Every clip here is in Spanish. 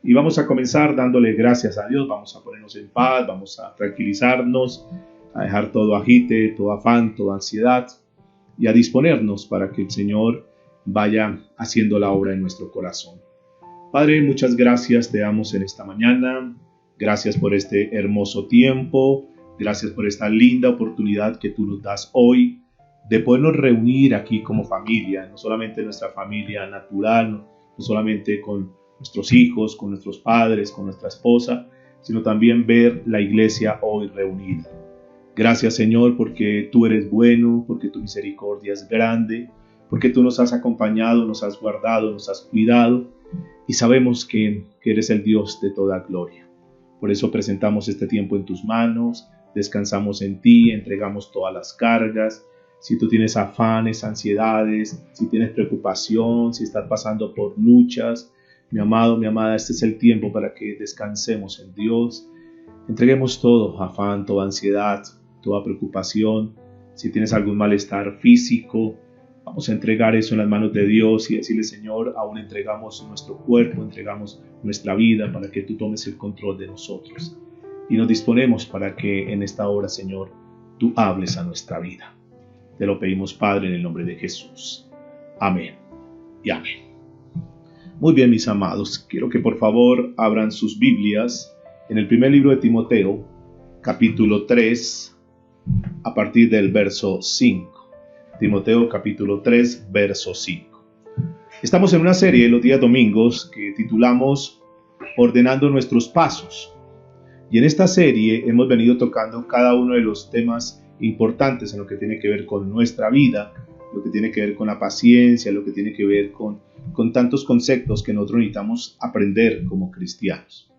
Y vamos a comenzar dándole gracias a Dios, vamos a ponernos en paz, vamos a tranquilizarnos, a dejar todo agite, todo afán, toda ansiedad y a disponernos para que el Señor vaya haciendo la obra en nuestro corazón. Padre, muchas gracias te damos en esta mañana, gracias por este hermoso tiempo, gracias por esta linda oportunidad que tú nos das hoy de podernos reunir aquí como familia, no solamente nuestra familia natural, no solamente con nuestros hijos, con nuestros padres, con nuestra esposa, sino también ver la iglesia hoy reunida. Gracias, Señor, porque tú eres bueno, porque tu misericordia es grande, porque tú nos has acompañado, nos has guardado, nos has cuidado y sabemos que eres el Dios de toda gloria. Por eso presentamos este tiempo en tus manos, descansamos en ti, entregamos todas las cargas. Si tú tienes afanes, ansiedades, si tienes preocupación, si estás pasando por luchas, mi amado, mi amada, este es el tiempo para que descansemos en Dios. Entreguemos todo, afán, toda ansiedad, toda preocupación. Si tienes algún malestar físico, vamos a entregar eso en las manos de Dios y decirle, Señor, aún entregamos nuestro cuerpo, entregamos nuestra vida para que tú tomes el control de nosotros. Y nos disponemos para que en esta hora, Señor, tú hables a nuestra vida. Te lo pedimos, Padre, en el nombre de Jesús. Amén y amén. Muy bien, mis amados, quiero que por favor abran sus Biblias en el primer libro de Timoteo, capítulo 3, a partir del verso 5. Timoteo, capítulo 3, verso 5. Estamos en una serie los días domingos que titulamos Ordenando nuestros pasos. Y en esta serie hemos venido tocando cada uno de los temas importantes en lo que tiene que ver con nuestra vida, lo que tiene que ver con la paciencia, lo que tiene que ver con tantos conceptos que nosotros necesitamos aprender como cristianos.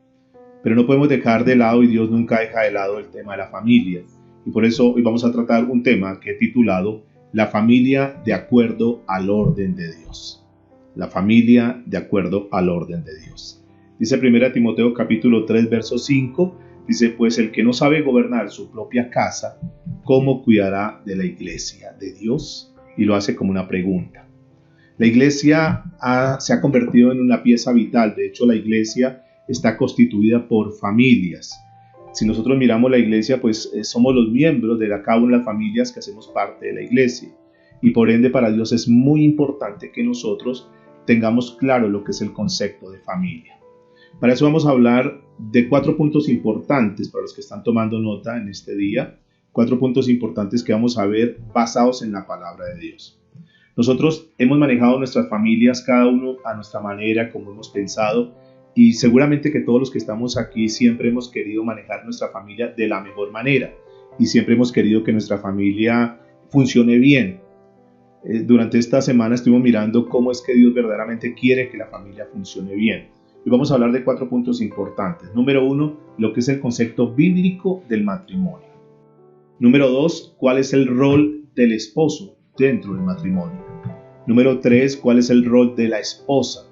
Pero no podemos dejar de lado, y Dios nunca deja de lado, el tema de la familia. Y por eso hoy vamos a tratar un tema que he titulado La familia de acuerdo al orden de Dios. La familia de acuerdo al orden de Dios. Dice 1 Timoteo capítulo 3, verso 5, dice, pues el que no sabe gobernar su propia casa, ¿cómo cuidará de la iglesia de Dios? Y lo hace como una pregunta. La iglesia se ha convertido en una pieza vital. De hecho, la iglesia está constituida por familias. Si nosotros miramos la iglesia, pues somos los miembros de cada una de las familias que hacemos parte de la iglesia. Y por ende, para Dios es muy importante que nosotros tengamos claro lo que es el concepto de familia. Para eso vamos a hablar de 4 puntos importantes para los que están tomando nota en este día. 4 puntos importantes que vamos a ver basados en la palabra de Dios. Nosotros hemos manejado nuestras familias, cada uno a nuestra manera, como hemos pensado, y seguramente que todos los que estamos aquí siempre hemos querido manejar nuestra familia de la mejor manera y siempre hemos querido que nuestra familia funcione bien. Durante esta semana estuvimos mirando cómo es que Dios verdaderamente quiere que la familia funcione bien. Y vamos a hablar de 4 puntos importantes. Número 1, lo que es el concepto bíblico del matrimonio. Número 2, cuál es el rol del esposo dentro del matrimonio. Número 3, cuál es el rol de la esposa.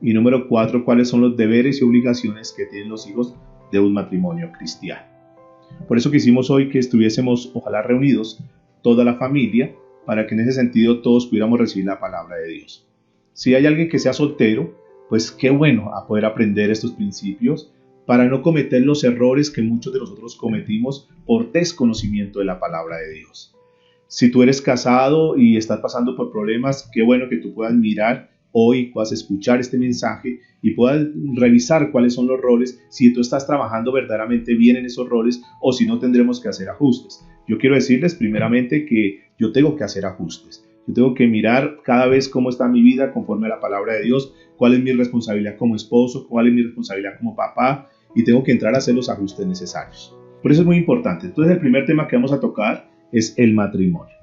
Y número 4, cuáles son los deberes y obligaciones que tienen los hijos de un matrimonio cristiano. Por eso quisimos hoy que estuviésemos, ojalá reunidos, toda la familia, para que en ese sentido todos pudiéramos recibir la palabra de Dios. Si hay alguien que sea soltero, pues qué bueno a poder aprender estos principios para no cometer los errores que muchos de nosotros cometimos por desconocimiento de la palabra de Dios. Si tú eres casado y estás pasando por problemas, qué bueno que tú puedas mirar hoy, puedas escuchar este mensaje y puedas revisar cuáles son los roles, si tú estás trabajando verdaderamente bien en esos roles o si no tendremos que hacer ajustes. Yo quiero decirles primeramente que yo tengo que hacer ajustes. Yo tengo que mirar cada vez cómo está mi vida conforme a la palabra de Dios, cuál es mi responsabilidad como esposo, cuál es mi responsabilidad como papá y tengo que entrar a hacer los ajustes necesarios. Por eso es muy importante. Entonces el primer tema que vamos a tocar es el matrimonio.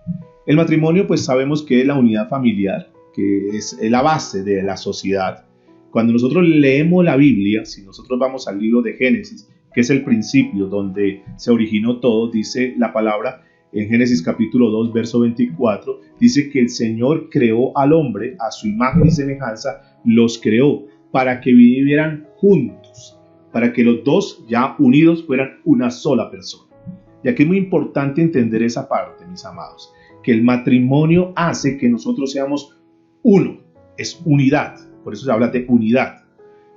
El matrimonio pues sabemos que es la unidad familiar, que es la base de la sociedad. Cuando nosotros leemos la Biblia, si nosotros vamos al libro de Génesis, que es el principio donde se originó todo, dice la palabra en Génesis capítulo 2, verso 24, dice que el Señor creó al hombre a su imagen y semejanza, los creó para que vivieran juntos, para que los dos ya unidos fueran una sola persona. Y aquí es muy importante entender esa parte, mis amados, que el matrimonio hace que nosotros seamos uno, es unidad, por eso se habla de unidad.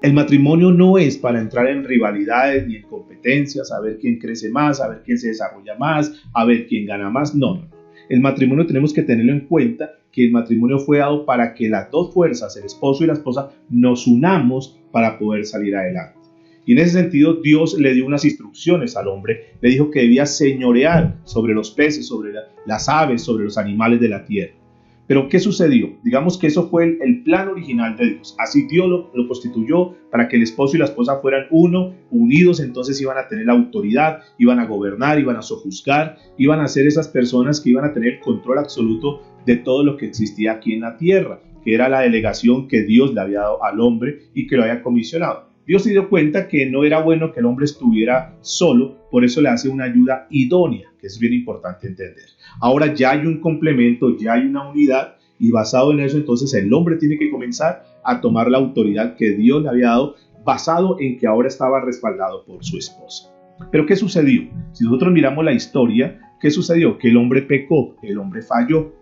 El matrimonio no es para entrar en rivalidades ni en competencias, a ver quién crece más, a ver quién se desarrolla más, a ver quién gana más. No, no, no. El matrimonio tenemos que tenerlo en cuenta, que el matrimonio fue dado para que las dos fuerzas, el esposo y la esposa, nos unamos para poder salir adelante. Y en ese sentido Dios le dio unas instrucciones al hombre, le dijo que debía señorear sobre los peces, sobre las aves, sobre los animales de la tierra. Pero ¿qué sucedió? Digamos que eso fue el plan original de Dios. Así Dios lo constituyó para que el esposo y la esposa fueran uno, unidos, entonces iban a tener la autoridad, iban a gobernar, iban a sojuzgar, iban a ser esas personas que iban a tener el control absoluto de todo lo que existía aquí en la tierra, que era la delegación que Dios le había dado al hombre y que lo había comisionado. Dios se dio cuenta que no era bueno que el hombre estuviera solo, por eso le hace una ayuda idónea, que es bien importante entender. Ahora ya hay un complemento, ya hay una unidad, y basado en eso entonces el hombre tiene que comenzar a tomar la autoridad que Dios le había dado, basado en que ahora estaba respaldado por su esposa. Pero ¿qué sucedió? Si nosotros miramos la historia, ¿qué sucedió? Que el hombre pecó, el hombre falló.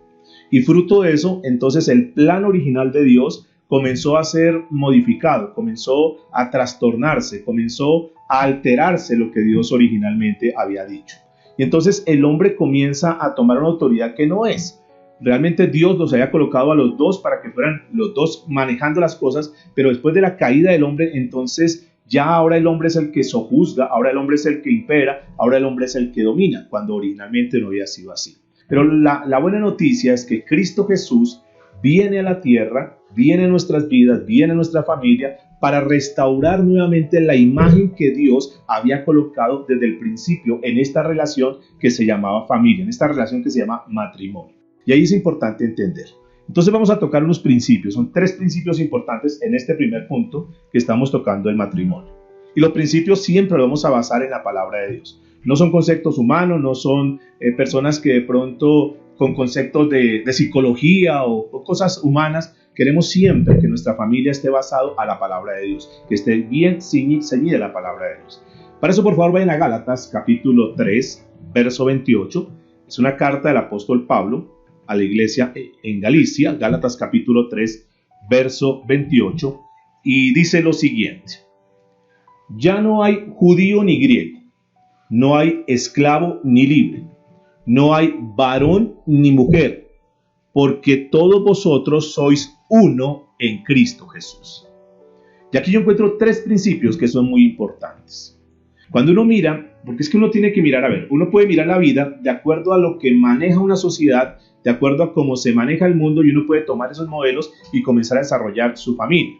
Y fruto de eso, entonces el plan original de Dios comenzó a ser modificado, comenzó a trastornarse, comenzó a alterarse lo que Dios originalmente había dicho. Y entonces el hombre comienza a tomar una autoridad que no es. Realmente Dios los había colocado a los dos para que fueran los dos manejando las cosas, pero después de la caída del hombre, entonces ya ahora el hombre es el que sojuzga, ahora el hombre es el que impera, ahora el hombre es el que domina, cuando originalmente no había sido así. Pero la buena noticia es que Cristo Jesús viene a la tierra, viene a nuestras vidas, viene a nuestra familia para restaurar nuevamente la imagen que Dios había colocado desde el principio en esta relación que se llamaba familia, en esta relación que se llama matrimonio. Y ahí es importante entender. Entonces vamos a tocar unos principios, son 3 principios importantes en este primer punto que estamos tocando el matrimonio. Y los principios siempre los vamos a basar en la palabra de Dios. No son conceptos humanos, no son personas que de pronto con conceptos de psicología o cosas humanas. Queremos siempre que nuestra familia esté basado a la palabra de Dios, que esté bien ceñida a la palabra de Dios. Para eso, por favor, vayan a Gálatas, capítulo 3, verso 28. Es una carta del apóstol Pablo a la iglesia en Galicia, Gálatas, capítulo 3, verso 28. Y dice lo siguiente: ya no hay judío ni griego, no hay esclavo ni libre, no hay varón ni mujer, porque todos vosotros sois uno en Cristo Jesús. Y aquí yo encuentro 3 principios que son muy importantes. Cuando uno mira, porque es que uno tiene que mirar, a ver, uno puede mirar la vida de acuerdo a lo que maneja una sociedad, de acuerdo a cómo se maneja el mundo, y uno puede tomar esos modelos y comenzar a desarrollar su familia.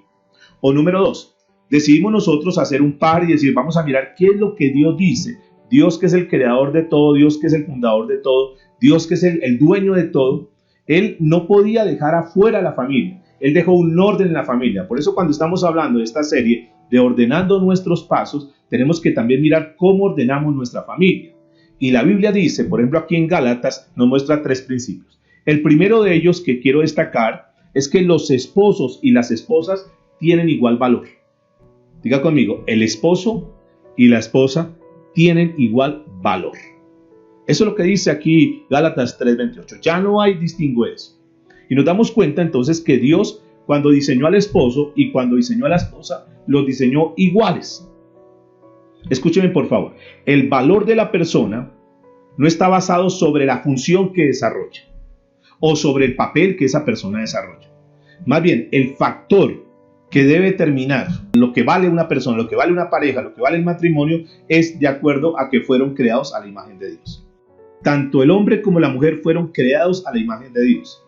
O número 2, decidimos nosotros hacer un par y decir, vamos a mirar qué es lo que Dios dice. Dios, que es el creador de todo, Dios, que es el fundador de todo, Dios, que es el dueño de todo. Él no podía dejar afuera a la familia. Él dejó un orden en la familia. Por eso cuando estamos hablando de esta serie de ordenando nuestros pasos, tenemos que también mirar cómo ordenamos nuestra familia. Y la Biblia dice, por ejemplo, aquí en Gálatas nos muestra 3 principios. El primero de ellos que quiero destacar es que los esposos y las esposas tienen igual valor. Diga conmigo, el esposo y la esposa tienen igual valor. Eso es lo que dice aquí Gálatas 3:28. Ya no hay distinguidos. Y nos damos cuenta entonces que Dios, cuando diseñó al esposo y cuando diseñó a la esposa, los diseñó iguales. Escúcheme por favor. El valor de la persona no está basado sobre la función que desarrolla o sobre el papel que esa persona desarrolla. Más bien, el factor que debe determinar lo que vale una persona, lo que vale una pareja, lo que vale el matrimonio, es de acuerdo a que fueron creados a la imagen de Dios. Tanto el hombre como la mujer fueron creados a la imagen de Dios.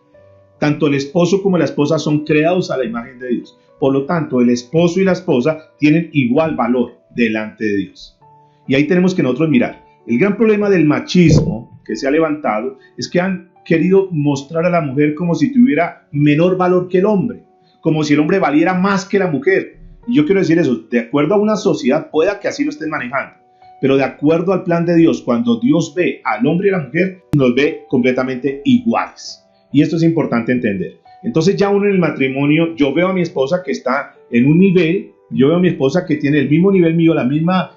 Tanto el esposo como la esposa son creados a la imagen de Dios. Por lo tanto, el esposo y la esposa tienen igual valor delante de Dios. Y ahí tenemos que nosotros mirar. El gran problema del machismo que se ha levantado es que han querido mostrar a la mujer como si tuviera menor valor que el hombre, como si el hombre valiera más que la mujer. Y yo quiero decir eso, de acuerdo a una sociedad pueda que así lo estén manejando, pero de acuerdo al plan de Dios, cuando Dios ve al hombre y a la mujer, nos ve completamente iguales. Y esto es importante entender. Entonces ya uno en el matrimonio, yo veo a mi esposa que está en un nivel, yo veo a mi esposa que tiene el mismo nivel mío, las mismas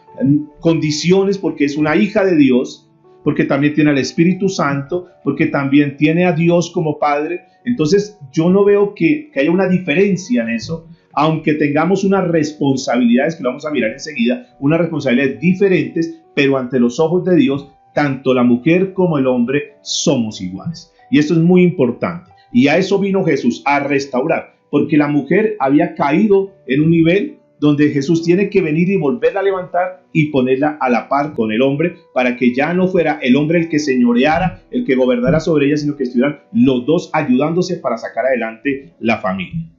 condiciones, porque es una hija de Dios, porque también tiene al Espíritu Santo, porque también tiene a Dios como Padre. Entonces yo no veo que haya una diferencia en eso, aunque tengamos unas responsabilidades que lo vamos a mirar enseguida, unas responsabilidades diferentes, pero ante los ojos de Dios, tanto la mujer como el hombre somos iguales. Y esto es muy importante. Y a eso vino Jesús, a restaurar, porque la mujer había caído en un nivel donde Jesús tiene que venir y volverla a levantar y ponerla a la par con el hombre, para que ya no fuera el hombre el que señoreara, el que gobernara sobre ella, sino que estuvieran los dos ayudándose para sacar adelante la familia.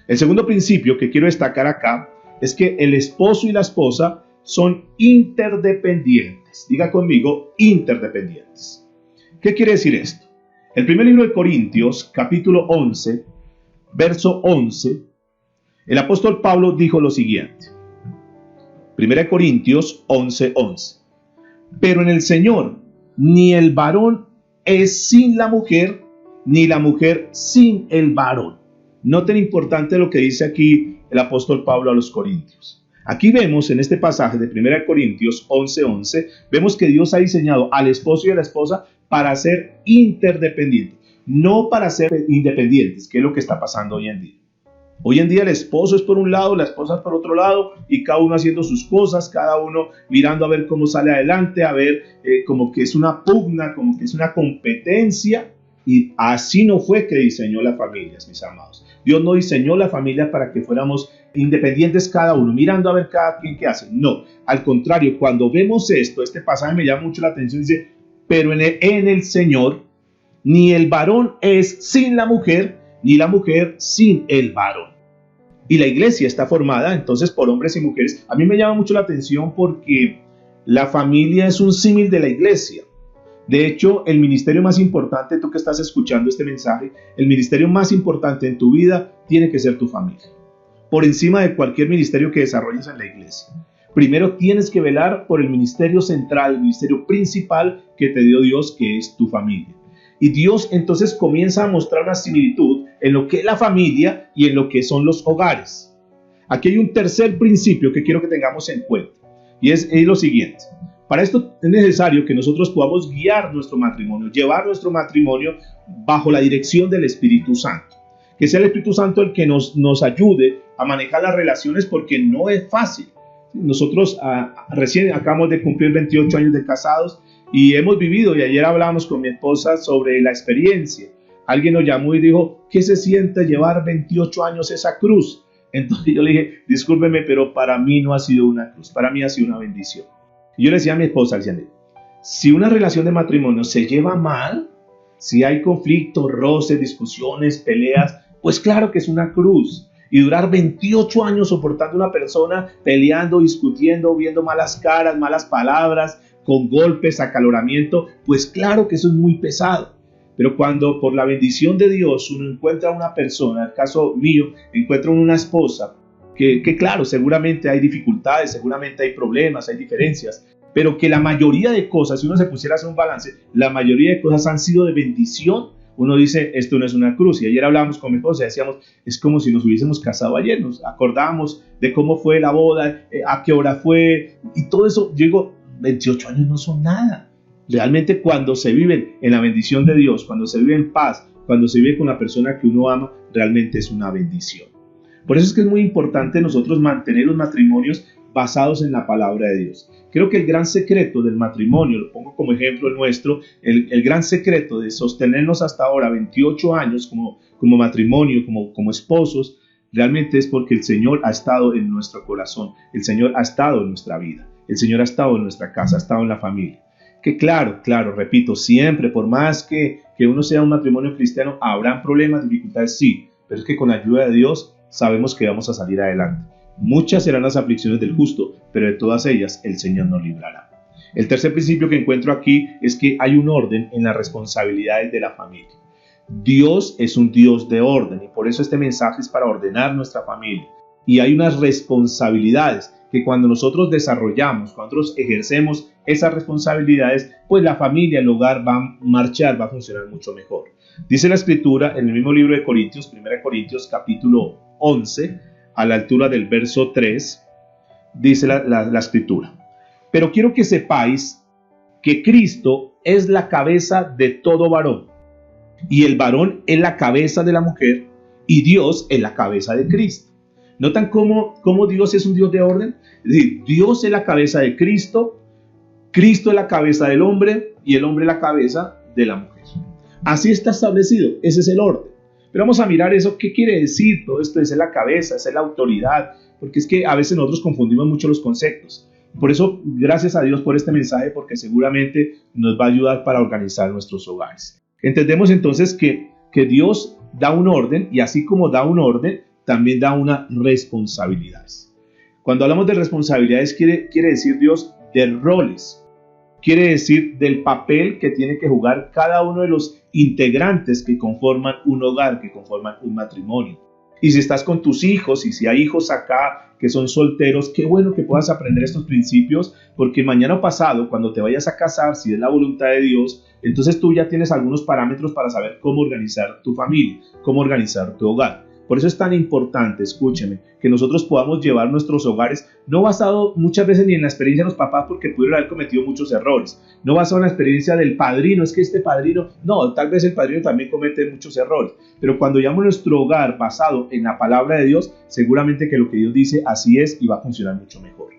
El segundo principio que quiero destacar acá es que el esposo y la esposa son interdependientes. Diga conmigo, interdependientes. ¿Qué quiere decir esto? El primer libro de Corintios, capítulo 11, verso 11, el apóstol Pablo dijo lo siguiente. 1 Corintios 11:11. Pero en el Señor, ni el varón es sin la mujer, ni la mujer sin el varón. Noten importante lo que dice aquí el apóstol Pablo a los Corintios. Aquí vemos en este pasaje de 1 Corintios 11:11, vemos que Dios ha diseñado al esposo y a la esposa para ser interdependientes, no para ser independientes, que es lo que está pasando hoy en día. Hoy en día el esposo es por un lado, la esposa es por otro lado, y cada uno haciendo sus cosas, cada uno mirando a ver cómo sale adelante, a ver como que es una pugna, como que es una competencia, y así no fue que diseñó las familias, mis amados. Dios no diseñó la familia para que fuéramos independientes cada uno, mirando a ver cada quien qué hace. No, al contrario, cuando vemos esto, este pasaje me llama mucho la atención, dice, pero en el Señor, ni el varón es sin la mujer, ni la mujer sin el varón. Y la iglesia está formada entonces por hombres y mujeres. A mí me llama mucho la atención porque la familia es un símil de la iglesia. De hecho, el ministerio más importante, tú que estás escuchando este mensaje, el ministerio más importante en tu vida tiene que ser tu familia. Por encima de cualquier ministerio que desarrolles en la iglesia. Primero tienes que velar por el ministerio central, el ministerio principal que te dio Dios, que es tu familia. Y Dios entonces comienza a mostrar una similitud en lo que es la familia y en lo que son los hogares. Aquí hay un tercer principio que quiero que tengamos en cuenta, y es lo siguiente. Para esto es necesario que nosotros podamos guiar nuestro matrimonio, llevar nuestro matrimonio bajo la dirección del Espíritu Santo. Que sea el Espíritu Santo el que nos ayude a manejar las relaciones, porque no es fácil. Nosotros recién acabamos de cumplir 28 años de casados y hemos vivido, y ayer hablábamos con mi esposa sobre la experiencia. Alguien nos llamó y dijo, ¿qué se siente llevar 28 años esa cruz? Entonces yo le dije, discúlpeme, pero para mí no ha sido una cruz, para mí ha sido una bendición. Y yo le decía a mi esposa, si una relación de matrimonio se lleva mal, si hay conflictos, roces, discusiones, peleas, pues claro que es una cruz. Y durar 28 años soportando a una persona, peleando, discutiendo, viendo malas caras, malas palabras, con golpes, acaloramiento, pues claro que eso es muy pesado. Pero cuando por la bendición de Dios uno encuentra a una persona, en el caso mío, encuentro una esposa, que claro, seguramente hay dificultades, seguramente hay problemas, hay diferencias, pero que la mayoría de cosas, si uno se pusiera a hacer un balance, la mayoría de cosas han sido de bendición. Uno dice, esto no es una cruz. Y ayer hablábamos con mi esposa y decíamos, es como si nos hubiésemos casado ayer. Nos acordamos de cómo fue la boda, a qué hora fue, y todo eso. Yo digo, 28 años no son nada. Realmente cuando se vive en la bendición de Dios, cuando se vive en paz, cuando se vive con la persona que uno ama, realmente es una bendición. Por eso es que es muy importante nosotros mantener los matrimonios basados en la palabra de Dios. Creo que el gran secreto del matrimonio, lo pongo como ejemplo el nuestro, el gran secreto de sostenernos hasta ahora 28 años como matrimonio, como esposos, realmente es porque el Señor ha estado en nuestro corazón, el Señor ha estado en nuestra vida, el Señor ha estado en nuestra casa, ha estado en la familia. Que claro, repito, siempre, por más que uno sea un matrimonio cristiano, habrán problemas, dificultades, sí, pero es que con la ayuda de Dios sabemos que vamos a salir adelante. Muchas serán las aflicciones del justo, pero de todas ellas el Señor nos librará. El tercer principio que encuentro aquí es que hay un orden en las responsabilidades de la familia. Dios es un Dios de orden y por eso este mensaje es para ordenar nuestra familia. Y hay unas responsabilidades que cuando nosotros desarrollamos, cuando nosotros ejercemos esas responsabilidades, pues la familia, el hogar va a marchar, va a funcionar mucho mejor. Dice la Escritura en el mismo libro de Corintios, 1 Corintios capítulo 11, a la altura del verso 3, dice la Escritura. Pero quiero que sepáis que Cristo es la cabeza de todo varón, y el varón es la cabeza de la mujer, y Dios es la cabeza de Cristo. ¿Notan cómo Dios es un Dios de orden? Es decir, Dios es la cabeza de Cristo, Cristo es la cabeza del hombre y el hombre es la cabeza de la mujer. Así está establecido, ese es el orden. Pero vamos a mirar eso, ¿qué quiere decir todo esto? Esa es la cabeza, esa es la autoridad, porque es que a veces nosotros confundimos mucho los conceptos. Por eso, gracias a Dios por este mensaje, porque seguramente nos va a ayudar para organizar nuestros hogares. Entendemos entonces que Dios da un orden, y así como da un orden, también da unas responsabilidades. Cuando hablamos de responsabilidades, quiere decir Dios de roles. Quiere decir del papel que tiene que jugar cada uno de los integrantes que conforman un hogar, que conforman un matrimonio. Y si estás con tus hijos, y si hay hijos acá que son solteros, qué bueno que puedas aprender estos principios, porque mañana o pasado, cuando te vayas a casar, si es la voluntad de Dios, entonces tú ya tienes algunos parámetros para saber cómo organizar tu familia, cómo organizar tu hogar. Por eso es tan importante, escúcheme, que nosotros podamos llevar nuestros hogares, no basado muchas veces ni en la experiencia de los papás, porque pudieron haber cometido muchos errores, no basado en la experiencia del padrino, es que este padrino, no, tal vez el padrino también comete muchos errores, pero cuando llevamos nuestro hogar basado en la palabra de Dios, seguramente que lo que Dios dice así es y va a funcionar mucho mejor.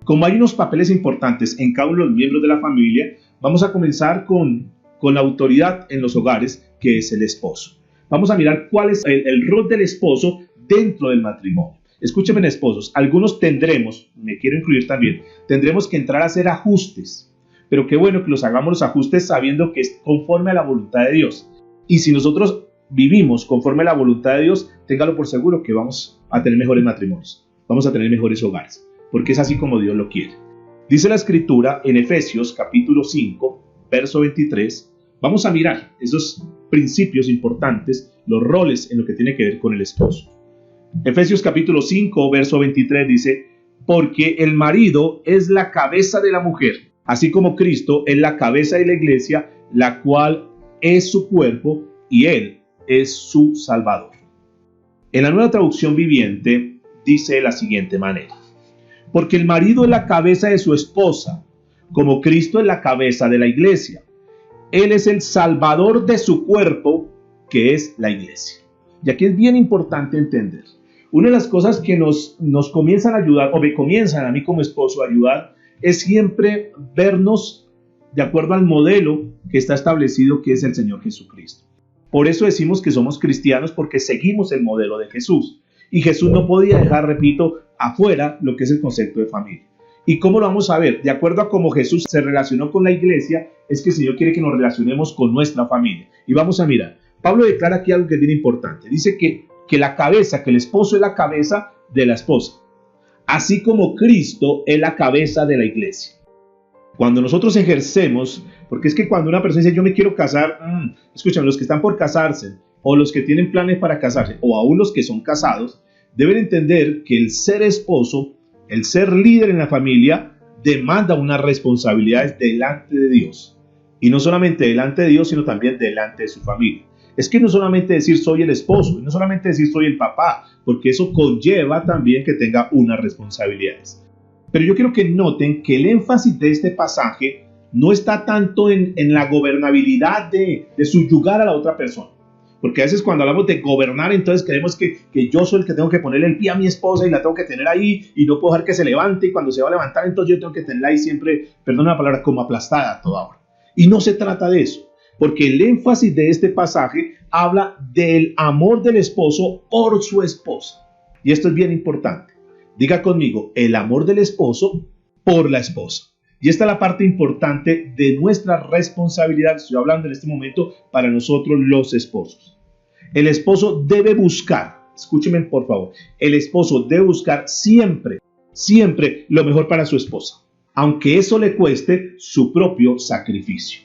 Como hay unos papeles importantes en cada uno de los miembros de la familia, vamos a comenzar con la autoridad en los hogares, que es el esposo. Vamos a mirar cuál es el rol del esposo dentro del matrimonio. Escúchenme, esposos, algunos me quiero incluir también, tendremos que entrar a hacer ajustes, pero qué bueno que los hagamos los ajustes sabiendo que es conforme a la voluntad de Dios. Y si nosotros vivimos conforme a la voluntad de Dios, téngalo por seguro que vamos a tener mejores matrimonios, vamos a tener mejores hogares, porque es así como Dios lo quiere. Dice la Escritura en Efesios capítulo 5, verso 23, vamos a mirar esos principios importantes, los roles en lo que tiene que ver con el esposo. Efesios capítulo 5, verso 23 dice, porque el marido es la cabeza de la mujer, así como Cristo es la cabeza de la iglesia, la cual es su cuerpo y él es su Salvador. En la Nueva Traducción Viviente dice de la siguiente manera, porque el marido es la cabeza de su esposa, como Cristo es la cabeza de la iglesia. Él es el Salvador de su cuerpo, que es la iglesia. Y aquí es bien importante entender. Una de las cosas que nos comienzan a ayudar, o me comienzan a mí como esposo a ayudar, es siempre vernos de acuerdo al modelo que está establecido, que es el Señor Jesucristo. Por eso decimos que somos cristianos, porque seguimos el modelo de Jesús. Y Jesús no podía dejar, repito, afuera lo que es el concepto de familia. ¿Y cómo lo vamos a ver? De acuerdo a cómo Jesús se relacionó con la iglesia, es que el Señor quiere que nos relacionemos con nuestra familia. Y vamos a mirar. Pablo declara aquí algo que es bien importante. Dice que la cabeza, que el esposo es la cabeza de la esposa, así como Cristo es la cabeza de la iglesia. Cuando nosotros ejercemos, porque es que cuando una persona dice yo me quiero casar, escuchen, los que están por casarse, o los que tienen planes para casarse, o aún los que son casados, deben entender que el ser esposo, el ser líder en la familia, demanda unas responsabilidades delante de Dios. Y no solamente delante de Dios, sino también delante de su familia. Es que no solamente decir soy el esposo, no solamente decir soy el papá, porque eso conlleva también que tenga unas responsabilidades. Pero yo quiero que noten que el énfasis de este pasaje no está tanto en la gobernabilidad de subyugar a la otra persona. Porque a veces cuando hablamos de gobernar, entonces creemos que yo soy el que tengo que ponerle el pie a mi esposa y la tengo que tener ahí y no puedo dejar que se levante, y cuando se va a levantar entonces yo tengo que tenerla ahí siempre, perdón la palabra, como aplastada a toda hora. Y no se trata de eso, porque el énfasis de este pasaje habla del amor del esposo por su esposa. Y esto es bien importante. Diga conmigo, el amor del esposo por la esposa. Y esta es la parte importante de nuestra responsabilidad, estoy hablando en este momento para nosotros los esposos. El esposo debe buscar, escúchenme por favor, el esposo debe buscar siempre, siempre lo mejor para su esposa, aunque eso le cueste su propio sacrificio.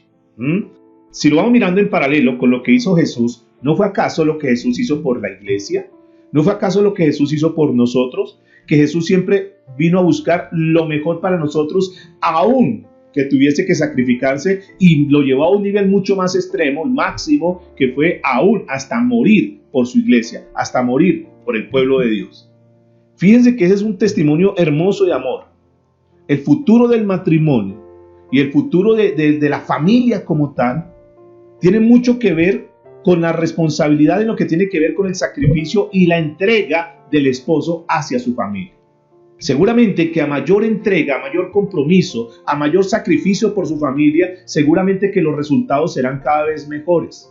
Si lo vamos mirando en paralelo con lo que hizo Jesús, ¿no fue acaso lo que Jesús hizo por la iglesia? ¿No fue acaso lo que Jesús hizo por nosotros? Que Jesús siempre vino a buscar lo mejor para nosotros, aún que tuviese que sacrificarse, y lo llevó a un nivel mucho más extremo, máximo, que fue aún hasta morir por su iglesia, hasta morir por el pueblo de Dios. Fíjense que ese es un testimonio hermoso de amor. El futuro del matrimonio y el futuro de la familia como tal tiene mucho que ver con la responsabilidad en lo que tiene que ver con el sacrificio y la entrega del esposo hacia su familia. Seguramente que a mayor entrega, a mayor compromiso, a mayor sacrificio por su familia, seguramente que los resultados serán cada vez mejores.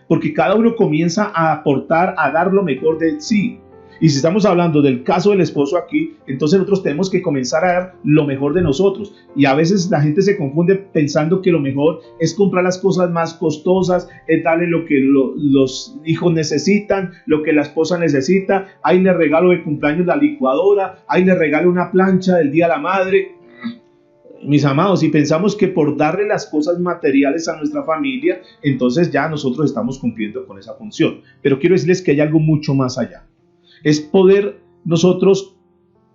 Porque cada uno comienza a aportar, a dar lo mejor de sí. Y si estamos hablando del caso del esposo aquí, entonces nosotros tenemos que comenzar a dar lo mejor de nosotros. Y a veces la gente se confunde pensando que lo mejor es comprar las cosas más costosas, es darle lo que los hijos necesitan, lo que la esposa necesita. Ahí le regalo de cumpleaños la licuadora, ahí le regalo una plancha del Día de la Madre. Mis amados, si pensamos que por darle las cosas materiales a nuestra familia, entonces ya nosotros estamos cumpliendo con esa función. Pero quiero decirles que hay algo mucho más allá. Es poder nosotros,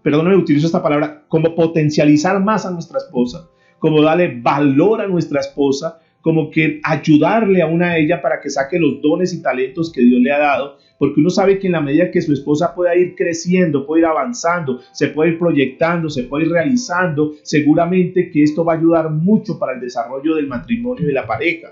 perdóname, utilizo esta palabra, como potencializar más a nuestra esposa, como darle valor a nuestra esposa, como que ayudarle aún a ella para que saque los dones y talentos que Dios le ha dado, porque uno sabe que en la medida que su esposa pueda ir creciendo, puede ir avanzando, se puede ir proyectando, se puede ir realizando, seguramente que esto va a ayudar mucho para el desarrollo del matrimonio y de la pareja.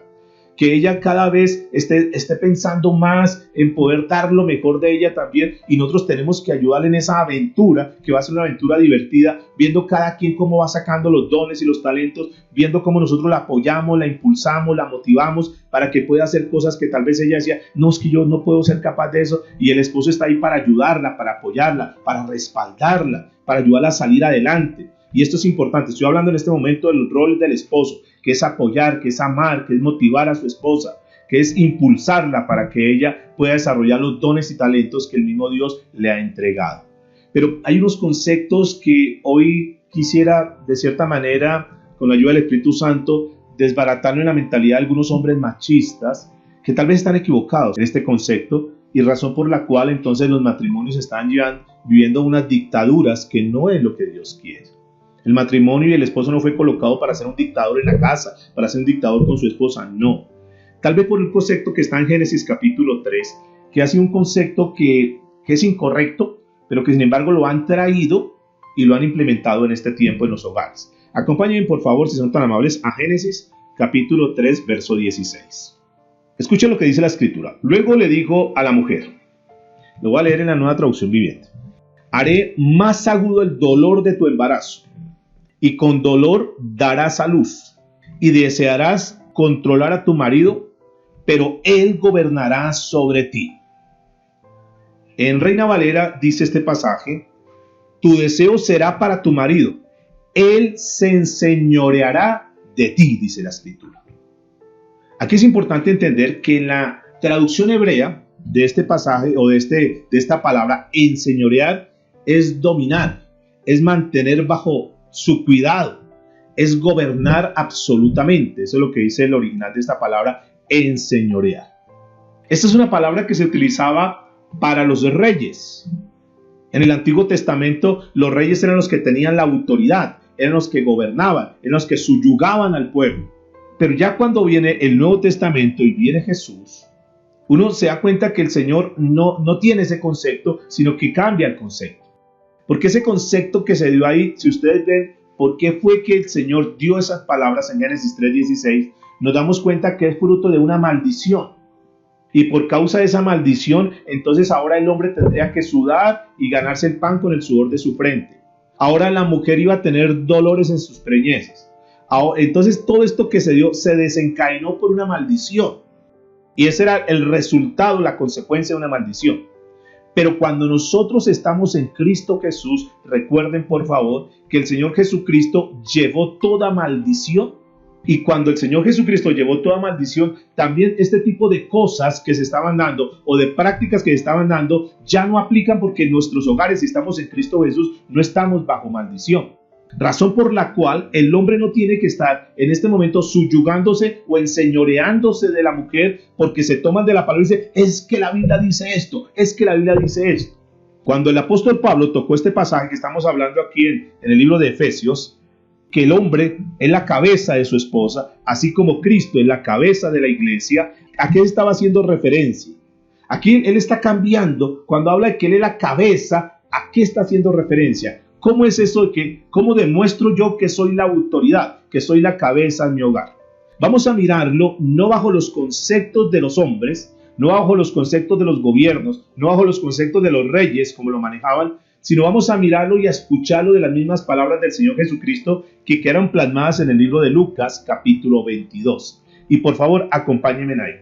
Que ella cada vez esté pensando más en poder dar lo mejor de ella también, y nosotros tenemos que ayudarle en esa aventura, que va a ser una aventura divertida, viendo cada quien cómo va sacando los dones y los talentos, viendo cómo nosotros la apoyamos, la impulsamos, la motivamos para que pueda hacer cosas que tal vez ella decía, no, es que yo no puedo ser capaz de eso, y el esposo está ahí para ayudarla, para apoyarla, para respaldarla, para ayudarla a salir adelante. Y esto es importante, estoy hablando en este momento del rol del esposo, que es apoyar, que es amar, que es motivar a su esposa, que es impulsarla para que ella pueda desarrollar los dones y talentos que el mismo Dios le ha entregado. Pero hay unos conceptos que hoy quisiera, de cierta manera, con la ayuda del Espíritu Santo, desbaratarlo en la mentalidad de algunos hombres machistas que tal vez están equivocados en este concepto, y razón por la cual entonces los matrimonios están viviendo unas dictaduras que no es lo que Dios quiere. El matrimonio y el esposo no fue colocado para ser un dictador en la casa, para ser un dictador con su esposa, no. Tal vez por el concepto que está en Génesis capítulo 3, que ha sido un concepto que es incorrecto, pero que sin embargo lo han traído y lo han implementado en este tiempo en los hogares. Acompáñenme por favor, si son tan amables, a Génesis capítulo 3, verso 16. Escuchen lo que dice la escritura. Luego le dijo a la mujer, lo voy a leer en la Nueva Traducción Viviente: haré más agudo el dolor de tu embarazo, y con dolor darás a luz, y desearás controlar a tu marido, pero él gobernará sobre ti. En Reina Valera dice este pasaje: tu deseo será para tu marido, él se enseñoreará de ti, dice la escritura. Aquí es importante entender que en la traducción hebrea de este pasaje o de esta palabra, enseñorear, es dominar, es mantener bajo su cuidado, es gobernar absolutamente. Eso es lo que dice el original de esta palabra, enseñorear. Esta es una palabra que se utilizaba para los reyes. En el Antiguo Testamento, los reyes eran los que tenían la autoridad, eran los que gobernaban, eran los que subyugaban al pueblo. Pero ya cuando viene el Nuevo Testamento y viene Jesús, uno se da cuenta que el Señor no tiene ese concepto, sino que cambia el concepto. Porque ese concepto que se dio ahí, si ustedes ven por qué fue que el Señor dio esas palabras en Génesis 3:16, nos damos cuenta que es fruto de una maldición. Y por causa de esa maldición, entonces ahora el hombre tendría que sudar y ganarse el pan con el sudor de su frente. Ahora la mujer iba a tener dolores en sus preñeces. Entonces todo esto que se dio se desencadenó por una maldición. Y ese era el resultado, la consecuencia de una maldición. Pero cuando nosotros estamos en Cristo Jesús, recuerden por favor que el Señor Jesucristo llevó toda maldición. Y cuando el Señor Jesucristo llevó toda maldición, también este tipo de cosas que se estaban dando o de prácticas que se estaban dando ya no aplican, porque en nuestros hogares, si estamos en Cristo Jesús, no estamos bajo maldición. Razón por la cual el hombre no tiene que estar en este momento subyugándose o enseñoreándose de la mujer, porque se toman de la palabra y dicen, es que la Biblia dice esto, es que la Biblia dice esto. Cuando el apóstol Pablo tocó este pasaje que estamos hablando aquí en el libro de Efesios, que el hombre es la cabeza de su esposa, así como Cristo es la cabeza de la iglesia, ¿a qué estaba haciendo referencia? Aquí él está cambiando, cuando habla de que él es la cabeza, ¿a qué está haciendo referencia? ¿Cómo es eso? ¿Cómo demuestro yo que soy la autoridad, que soy la cabeza en mi hogar? Vamos a mirarlo no bajo los conceptos de los hombres, no bajo los conceptos de los gobiernos, no bajo los conceptos de los reyes como lo manejaban, sino vamos a mirarlo y a escucharlo de las mismas palabras del Señor Jesucristo que quedaron plasmadas en el libro de Lucas, capítulo 22. Y por favor, acompáñenme ahí.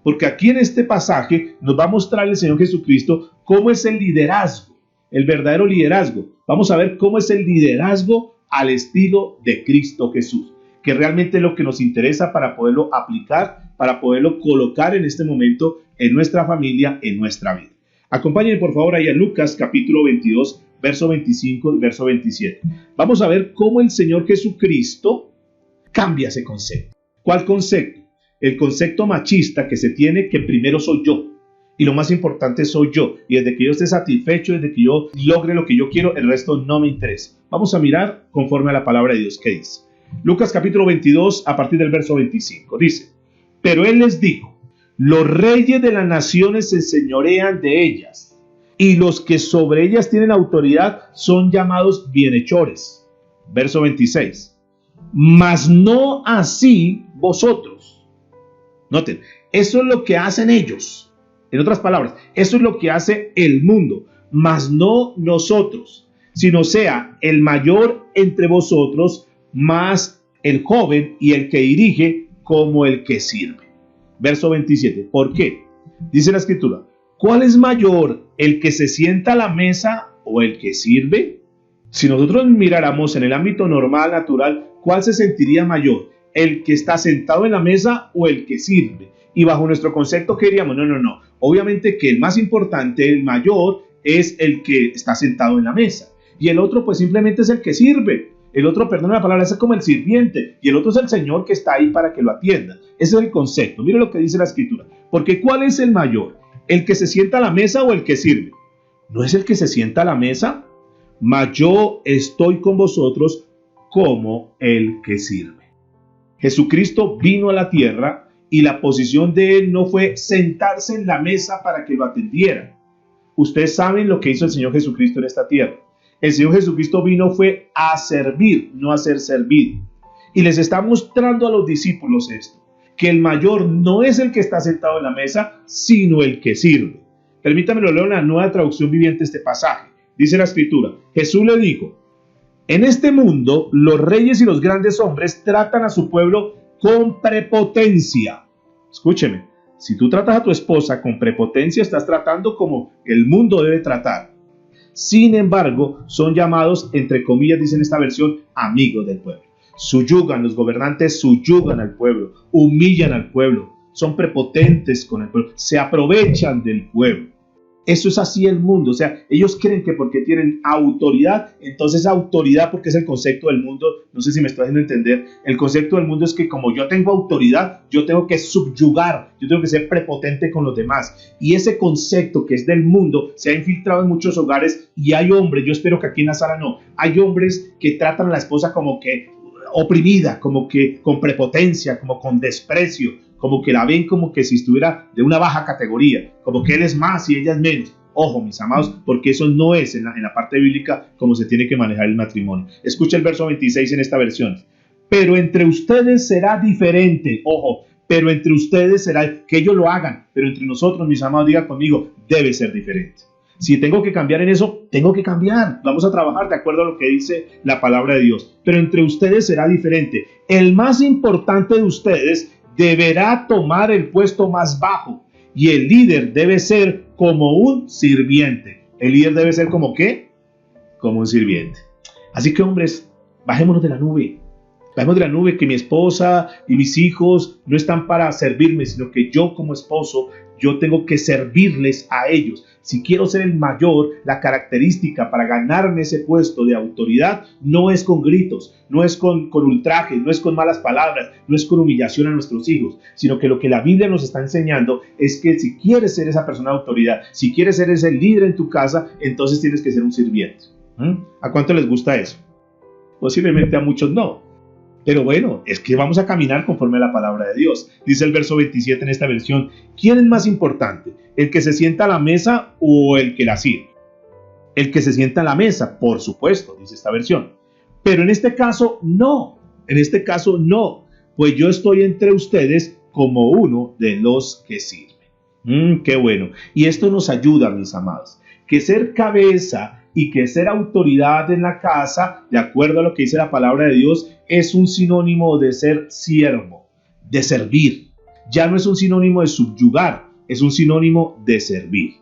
Porque aquí en este pasaje nos va a mostrar el Señor Jesucristo cómo es el liderazgo, el verdadero liderazgo. Vamos a ver cómo es el liderazgo al estilo de Cristo Jesús, que realmente es lo que nos interesa para poderlo aplicar, para poderlo colocar en este momento en nuestra familia, en nuestra vida. Acompáñenme por favor ahí a Lucas capítulo 22, verso 25 y verso 27. Vamos a ver cómo el Señor Jesucristo cambia ese concepto. ¿Cuál concepto? El concepto machista que se tiene que primero soy yo. Y lo más importante soy yo. Y desde que yo esté satisfecho, desde que yo logre lo que yo quiero, el resto no me interesa. Vamos a mirar conforme a la palabra de Dios que dice. Lucas capítulo 22 a partir del verso 25. Dice, pero él les dijo, los reyes de las naciones se enseñorean de ellas, y los que sobre ellas tienen autoridad son llamados bienhechores. Verso 26. Mas no así vosotros. Noten, eso es lo que hacen ellos. En otras palabras, eso es lo que hace el mundo, mas no nosotros, sino sea el mayor entre vosotros, más el joven y el que dirige como el que sirve. Verso 27. ¿Por qué? Dice la Escritura, ¿cuál es mayor, el que se sienta a la mesa o el que sirve? Si nosotros miráramos en el ámbito normal, natural, ¿cuál se sentiría mayor? ¿El que está sentado en la mesa o el que sirve? Y bajo nuestro concepto, ¿qué diríamos? No. Obviamente que el más importante, el mayor, es el que está sentado en la mesa. Y el otro, pues simplemente es el que sirve. El otro, perdón la palabra, es como el sirviente. Y el otro es el Señor que está ahí para que lo atienda. Ese es el concepto. Mire lo que dice la Escritura. Porque ¿cuál es el mayor? ¿El que se sienta a la mesa o el que sirve? ¿No es el que se sienta a la mesa? Mas yo estoy con vosotros como el que sirve. Jesucristo vino a la tierra y la posición de él no fue sentarse en la mesa para que lo atendieran. Ustedes saben lo que hizo el Señor Jesucristo en esta tierra. El Señor Jesucristo vino fue a servir, no a ser servido. Y les está mostrando a los discípulos esto, que el mayor no es el que está sentado en la mesa, sino el que sirve. Permítanme lo leo en la Nueva Traducción Viviente este pasaje. Dice la Escritura, Jesús le dijo, en este mundo los reyes y los grandes hombres tratan a su pueblo con prepotencia. Escúcheme, si tú tratas a tu esposa con prepotencia, estás tratando como el mundo debe tratar. Sin embargo, son llamados, entre comillas, dice en esta versión, amigos del pueblo. Subyugan, los gobernantes subyugan al pueblo, humillan al pueblo, son prepotentes con el pueblo, se aprovechan del pueblo. Eso es así el mundo, o sea, ellos creen que porque tienen autoridad, entonces autoridad, porque es el concepto del mundo, no sé si me estoy haciendo entender, el concepto del mundo es que como yo tengo autoridad, yo tengo que subyugar, yo tengo que ser prepotente con los demás, y ese concepto que es del mundo se ha infiltrado en muchos hogares y hay hombres, yo espero que aquí en la sala no, hay hombres que tratan a la esposa como que oprimida, como que con prepotencia, como con desprecio, como que la ven como que si estuviera de una baja categoría, como que él es más y ella es menos. Ojo, mis amados, porque eso no es en la parte bíblica como se tiene que manejar el matrimonio. Escucha el verso 26 en esta versión. Pero entre ustedes será diferente. Ojo, pero entre ustedes será que ellos lo hagan, pero entre nosotros, mis amados, diga conmigo, debe ser diferente. Si tengo que cambiar en eso, tengo que cambiar. Vamos a trabajar de acuerdo a lo que dice la palabra de Dios. Pero entre ustedes será diferente. El más importante de ustedes deberá tomar el puesto más bajo y el líder debe ser como un sirviente. El líder debe ser como ¿qué? Como un sirviente. Así que hombres, bajémonos de la nube. Bajémonos de la nube que mi esposa y mis hijos no están para servirme, sino que yo como esposo, yo tengo que servirles a ellos. Si quiero ser el mayor, la característica para ganarme ese puesto de autoridad no es con gritos, no es con ultrajes, no es con malas palabras, no es con humillación a nuestros hijos, sino que lo que la Biblia nos está enseñando es que si quieres ser esa persona de autoridad, si quieres ser ese líder en tu casa, entonces tienes que ser un sirviente. ¿A cuánto les gusta eso? Posiblemente a muchos no. Pero bueno, es que vamos a caminar conforme a la palabra de Dios. Dice el verso 27 en esta versión, ¿quién es más importante? ¿El que se sienta a la mesa o el que la sirve? El que se sienta a la mesa, por supuesto, dice esta versión. Pero en este caso, no. En este caso, no. Pues yo estoy entre ustedes como uno de los que sirve. Qué bueno. Y esto nos ayuda, mis amados, que ser cabeza y que ser autoridad en la casa, de acuerdo a lo que dice la palabra de Dios, es un sinónimo de ser siervo, de servir. Ya no es un sinónimo de subyugar, es un sinónimo de servir.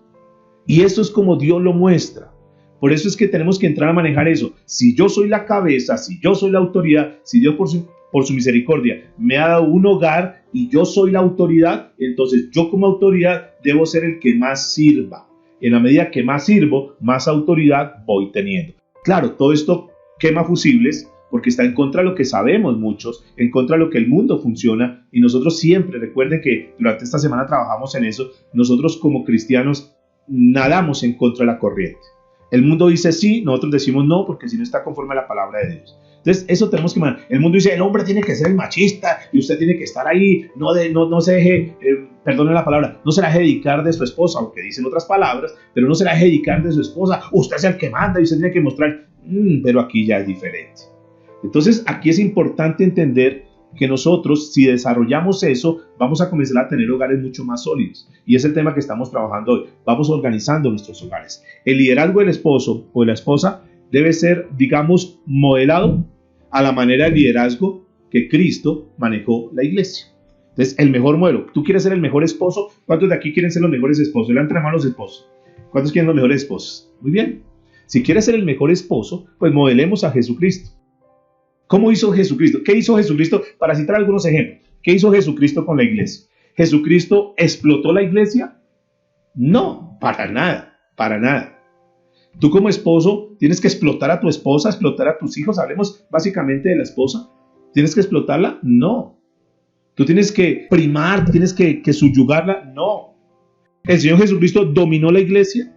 Y esto es como Dios lo muestra. Por eso es que tenemos que entrar a manejar eso. Si yo soy la cabeza, si yo soy la autoridad, si Dios por su misericordia me ha dado un hogar y yo soy la autoridad, entonces yo como autoridad debo ser el que más sirva. En la medida que más sirvo, más autoridad voy teniendo. Claro, todo esto quema fusibles porque está en contra de lo que sabemos muchos, en contra de lo que el mundo funciona, y nosotros siempre, recuerden que durante esta semana trabajamos en eso, nosotros como cristianos nadamos en contra de la corriente. El mundo dice sí, nosotros decimos no, porque si no está conforme a la palabra de Dios. Entonces, eso tenemos que manejar. El mundo dice, el hombre tiene que ser el machista y usted tiene que estar ahí, no se deje, perdone la palabra, no se la deje dedicar de su esposa, aunque dicen otras palabras, pero no se la deje dedicar de su esposa. Usted es el que manda y usted tiene que mostrar, pero aquí ya es diferente. Entonces, aquí es importante entender que nosotros, si desarrollamos eso, vamos a comenzar a tener hogares mucho más sólidos. Y es el tema que estamos trabajando hoy. Vamos organizando nuestros hogares. El liderazgo del esposo o de la esposa debe ser, digamos, modelado a la manera de liderazgo que Cristo manejó la iglesia. Entonces, el mejor modelo. ¿Tú quieres ser el mejor esposo? ¿Cuántos de aquí quieren ser los mejores esposos? Levanten la mano los esposos. ¿Cuántos quieren los mejores esposos? Muy bien. Si quieres ser el mejor esposo, pues modelemos a Jesucristo. ¿Cómo hizo Jesucristo? ¿Qué hizo Jesucristo? Para citar algunos ejemplos. ¿Qué hizo Jesucristo con la iglesia? ¿Jesucristo explotó la iglesia? No, para nada, para nada. Tú como esposo tienes que explotar a tu esposa, explotar a tus hijos. Hablemos básicamente de la esposa. ¿Tienes que explotarla? No. ¿Tú tienes que primar, tienes que subyugarla? No. ¿El Señor Jesucristo dominó la iglesia?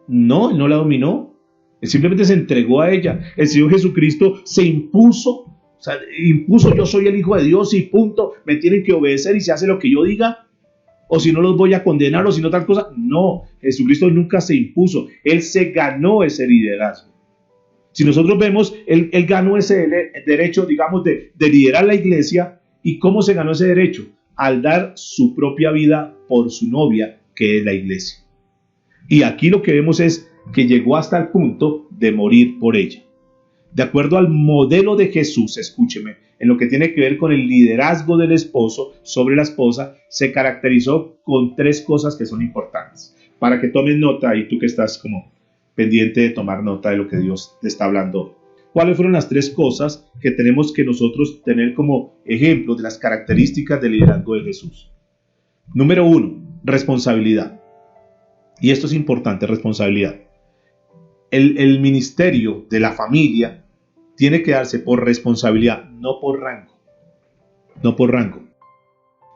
No, Él no la dominó. Él simplemente se entregó a ella. El Señor Jesucristo se impuso. Impuso, yo soy el Hijo de Dios y punto. Me tienen que obedecer y se hace lo que yo diga. O si no los voy a condenar o si no tal cosa. No, Jesucristo nunca se impuso. Él se ganó ese liderazgo. Si nosotros vemos, Él ganó ese derecho, digamos, de liderar la iglesia. ¿Y cómo se ganó ese derecho? Al dar su propia vida por su novia, que es la iglesia. Y aquí lo que vemos es que llegó hasta el punto de morir por ella. De acuerdo al modelo de Jesús, escúcheme, en lo que tiene que ver con el liderazgo del esposo sobre la esposa, se caracterizó con 3 cosas que son importantes. Para que tomen nota, y tú que estás como pendiente de tomar nota de lo que Dios te está hablando. ¿Cuáles fueron las 3 cosas que tenemos que nosotros tener como ejemplo de las características del liderazgo de Jesús? Número 1, responsabilidad. Y esto es importante, responsabilidad. El ministerio de la familia tiene que darse por responsabilidad, no por rango. No por rango.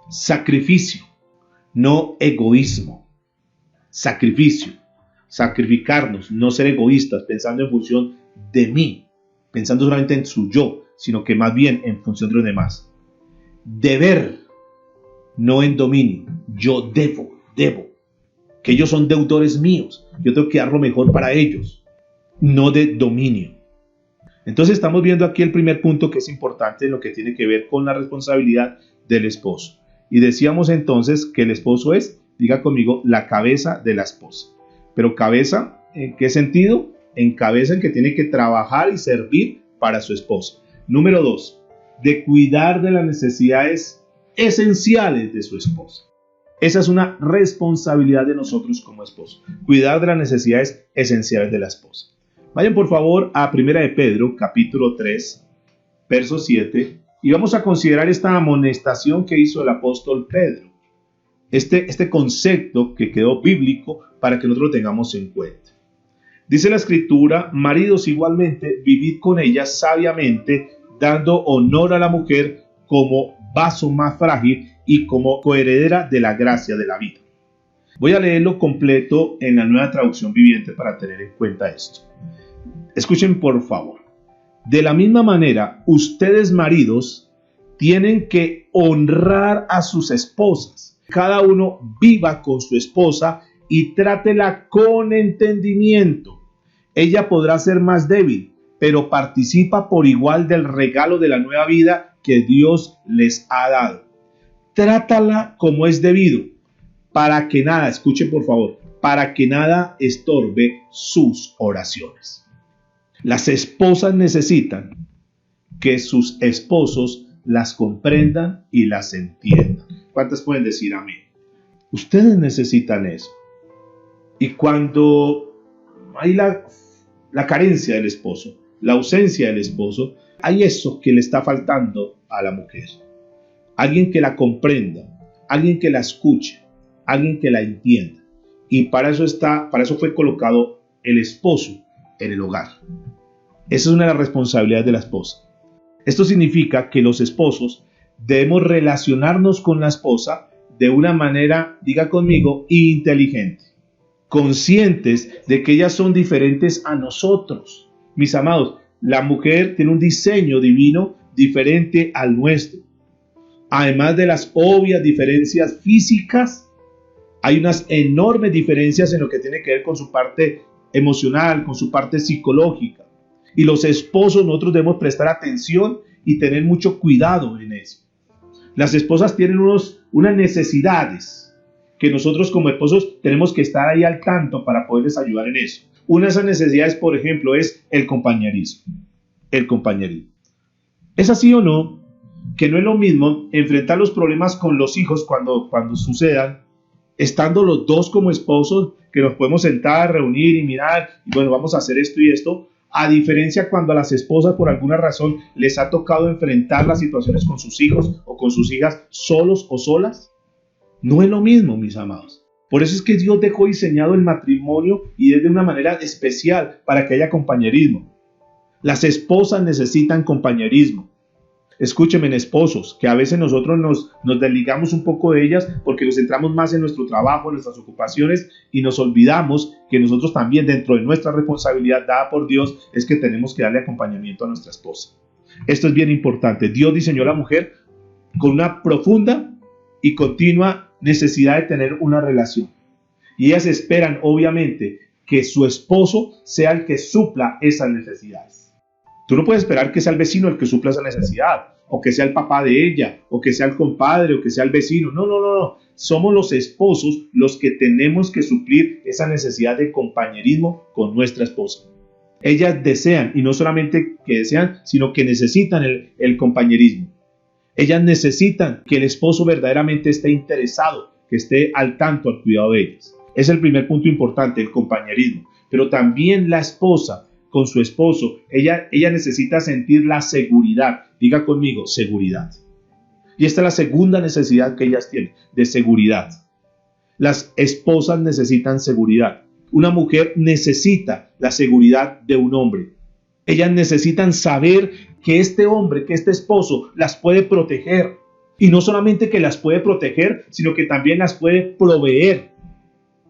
Sacrificio, no egoísmo. Sacrificio, sacrificarnos, no ser egoístas, pensando en función de mí, pensando solamente en su yo, sino que más bien en función de los demás. Deber, no en dominio. Yo debo. Que ellos son deudores míos. Yo tengo que dar lo mejor para ellos, no de dominio. Entonces estamos viendo aquí el primer punto que es importante en lo que tiene que ver con la responsabilidad del esposo. Y decíamos entonces que el esposo es, diga conmigo, la cabeza de la esposa. Pero cabeza, ¿en qué sentido? En cabeza en que tiene que trabajar y servir para su esposa. Número 2, de cuidar de las necesidades esenciales de su esposa. Esa es una responsabilidad de nosotros como esposos, cuidar de las necesidades esenciales de la esposa. Vayan por favor a 1 de Pedro, capítulo 3, verso 7, y vamos a considerar esta amonestación que hizo el apóstol Pedro. Este concepto que quedó bíblico para que nosotros lo tengamos en cuenta. Dice la Escritura, maridos igualmente, vivid con ellas sabiamente, dando honor a la mujer como vaso más frágil y como coheredera de la gracia de la vida. Voy a leerlo completo en la Nueva Traducción Viviente para tener en cuenta esto. Escuchen por favor. De la misma manera, ustedes maridos tienen que honrar a sus esposas. Cada uno viva con su esposa y trátela con entendimiento. Ella podrá ser más débil, pero participa por igual del regalo de la nueva vida que Dios les ha dado. Trátala como es debido, para que nada, escuchen por favor, para que nada estorbe sus oraciones. Las esposas necesitan que sus esposos las comprendan y las entiendan. ¿Cuántas pueden decir amén? Ustedes necesitan eso. Y cuando hay la carencia del esposo, la ausencia del esposo, hay eso que le está faltando a la mujer. Alguien que la comprenda, alguien que la escuche, alguien que la entienda. Y para eso fue colocado el esposo en el hogar. Esa es una de las responsabilidades de la esposa. Esto significa que los esposos debemos relacionarnos con la esposa de una manera, diga conmigo, inteligente, conscientes de que ellas son diferentes a nosotros. Mis amados, la mujer tiene un diseño divino diferente al nuestro. Además de las obvias diferencias físicas, hay unas enormes diferencias en lo que tiene que ver con su parte emocional, con su parte psicológica. Y los esposos, nosotros debemos prestar atención y tener mucho cuidado en eso. Las esposas tienen unas necesidades que nosotros como esposos tenemos que estar ahí al tanto para poderles ayudar en eso. Una de esas necesidades, por ejemplo, es el compañerismo. El compañerismo. ¿Es así o no? Que no es lo mismo enfrentar los problemas con los hijos cuando sucedan, estando los dos como esposos, que nos podemos sentar, reunir y mirar, y bueno, vamos a hacer esto y esto, a diferencia cuando a las esposas por alguna razón les ha tocado enfrentar las situaciones con sus hijos o con sus hijas solos o solas. No es lo mismo, mis amados. Por eso es que Dios dejó diseñado el matrimonio y es de una manera especial para que haya compañerismo. Las esposas necesitan compañerismo. Escúchenme, esposos, que a veces nosotros nos desligamos un poco de ellas porque nos centramos más en nuestro trabajo, en nuestras ocupaciones y nos olvidamos que nosotros también dentro de nuestra responsabilidad dada por Dios es que tenemos que darle acompañamiento a nuestra esposa. Esto es bien importante. Dios diseñó a la mujer con una profunda y continua necesidad de tener una relación. Y ellas esperan, obviamente, que su esposo sea el que supla esas necesidades. Tú no puedes esperar que sea el vecino el que supla esa necesidad, o que sea el papá de ella, o que sea el compadre, o que sea el vecino. No. Somos los esposos los que tenemos que suplir esa necesidad de compañerismo con nuestra esposa. Ellas desean, y no solamente que desean, sino que necesitan el compañerismo. Ellas necesitan que el esposo verdaderamente esté interesado, que esté al tanto, al cuidado de ellas. Es el primer punto importante, el compañerismo. Pero también la esposa con su esposo, ella necesita sentir la seguridad. Diga conmigo, seguridad. Y esta es la segunda necesidad que ellas tienen, de seguridad. Las esposas necesitan seguridad. Una mujer necesita la seguridad de un hombre. Ellas necesitan saber que este hombre, que este esposo las puede proteger. Y no solamente que las puede proteger, sino que también las puede proveer.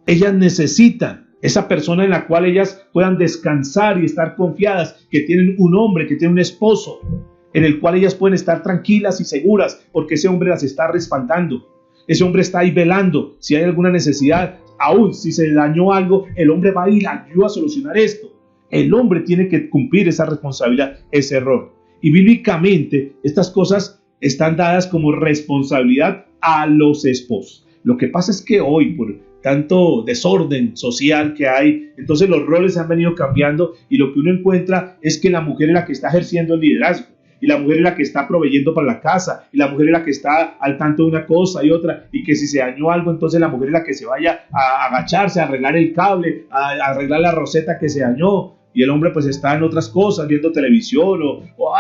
Ellas necesitan esa persona en la cual ellas puedan descansar y estar confiadas, que tienen un hombre, que tienen un esposo, en el cual ellas pueden estar tranquilas y seguras, porque ese hombre las está respaldando. Ese hombre está ahí velando. Si hay alguna necesidad, aún si se dañó algo, el hombre va a ir a ayudar a solucionar esto. El hombre tiene que cumplir esa responsabilidad, ese error. Y bíblicamente, estas cosas están dadas como responsabilidad a los esposos. Lo que pasa es que hoy, por tanto desorden social que hay, entonces los roles se han venido cambiando y lo que uno encuentra es que la mujer es la que está ejerciendo el liderazgo y la mujer es la que está proveyendo para la casa y la mujer es la que está al tanto de una cosa y otra, y que si se dañó algo, entonces la mujer es la que se vaya a agacharse, a arreglar el cable, a arreglar la roseta que se dañó, y el hombre pues está en otras cosas, viendo televisión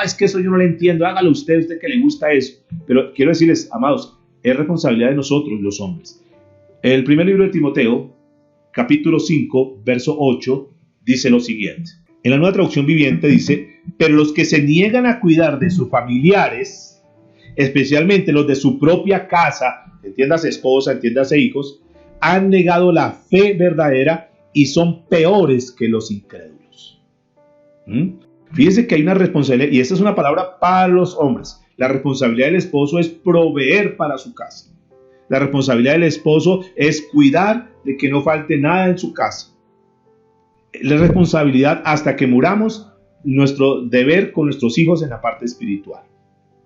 es que eso yo no le entiendo, hágalo usted que le gusta eso. Pero quiero decirles, amados, es responsabilidad de nosotros los hombres. El primer libro de Timoteo, capítulo 5, verso 8, dice lo siguiente. En la Nueva Traducción Viviente dice: pero los que se niegan a cuidar de sus familiares, especialmente los de su propia casa, entiéndase esposa, entiéndase hijos, han negado la fe verdadera y son peores que los incrédulos. Fíjense que hay una responsabilidad, y esta es una palabra para los hombres. La responsabilidad del esposo es proveer para su casa. La responsabilidad del esposo es cuidar de que no falte nada en su casa. La responsabilidad hasta que muramos, nuestro deber con nuestros hijos en la parte espiritual.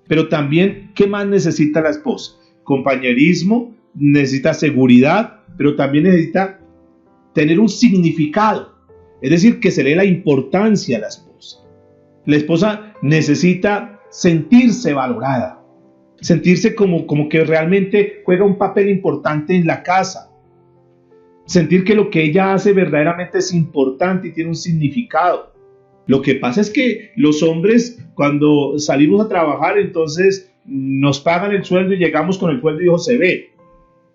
Pero también, ¿qué más necesita la esposa? Compañerismo, necesita seguridad, pero también necesita tener un significado. Es decir, que se le dé la importancia a la esposa. La esposa necesita sentirse valorada, sentirse como que realmente juega un papel importante en la casa. Sentir que lo que ella hace verdaderamente es importante y tiene un significado. Lo que pasa es que los hombres, cuando salimos a trabajar, entonces nos pagan el sueldo y llegamos con el sueldo y se ve.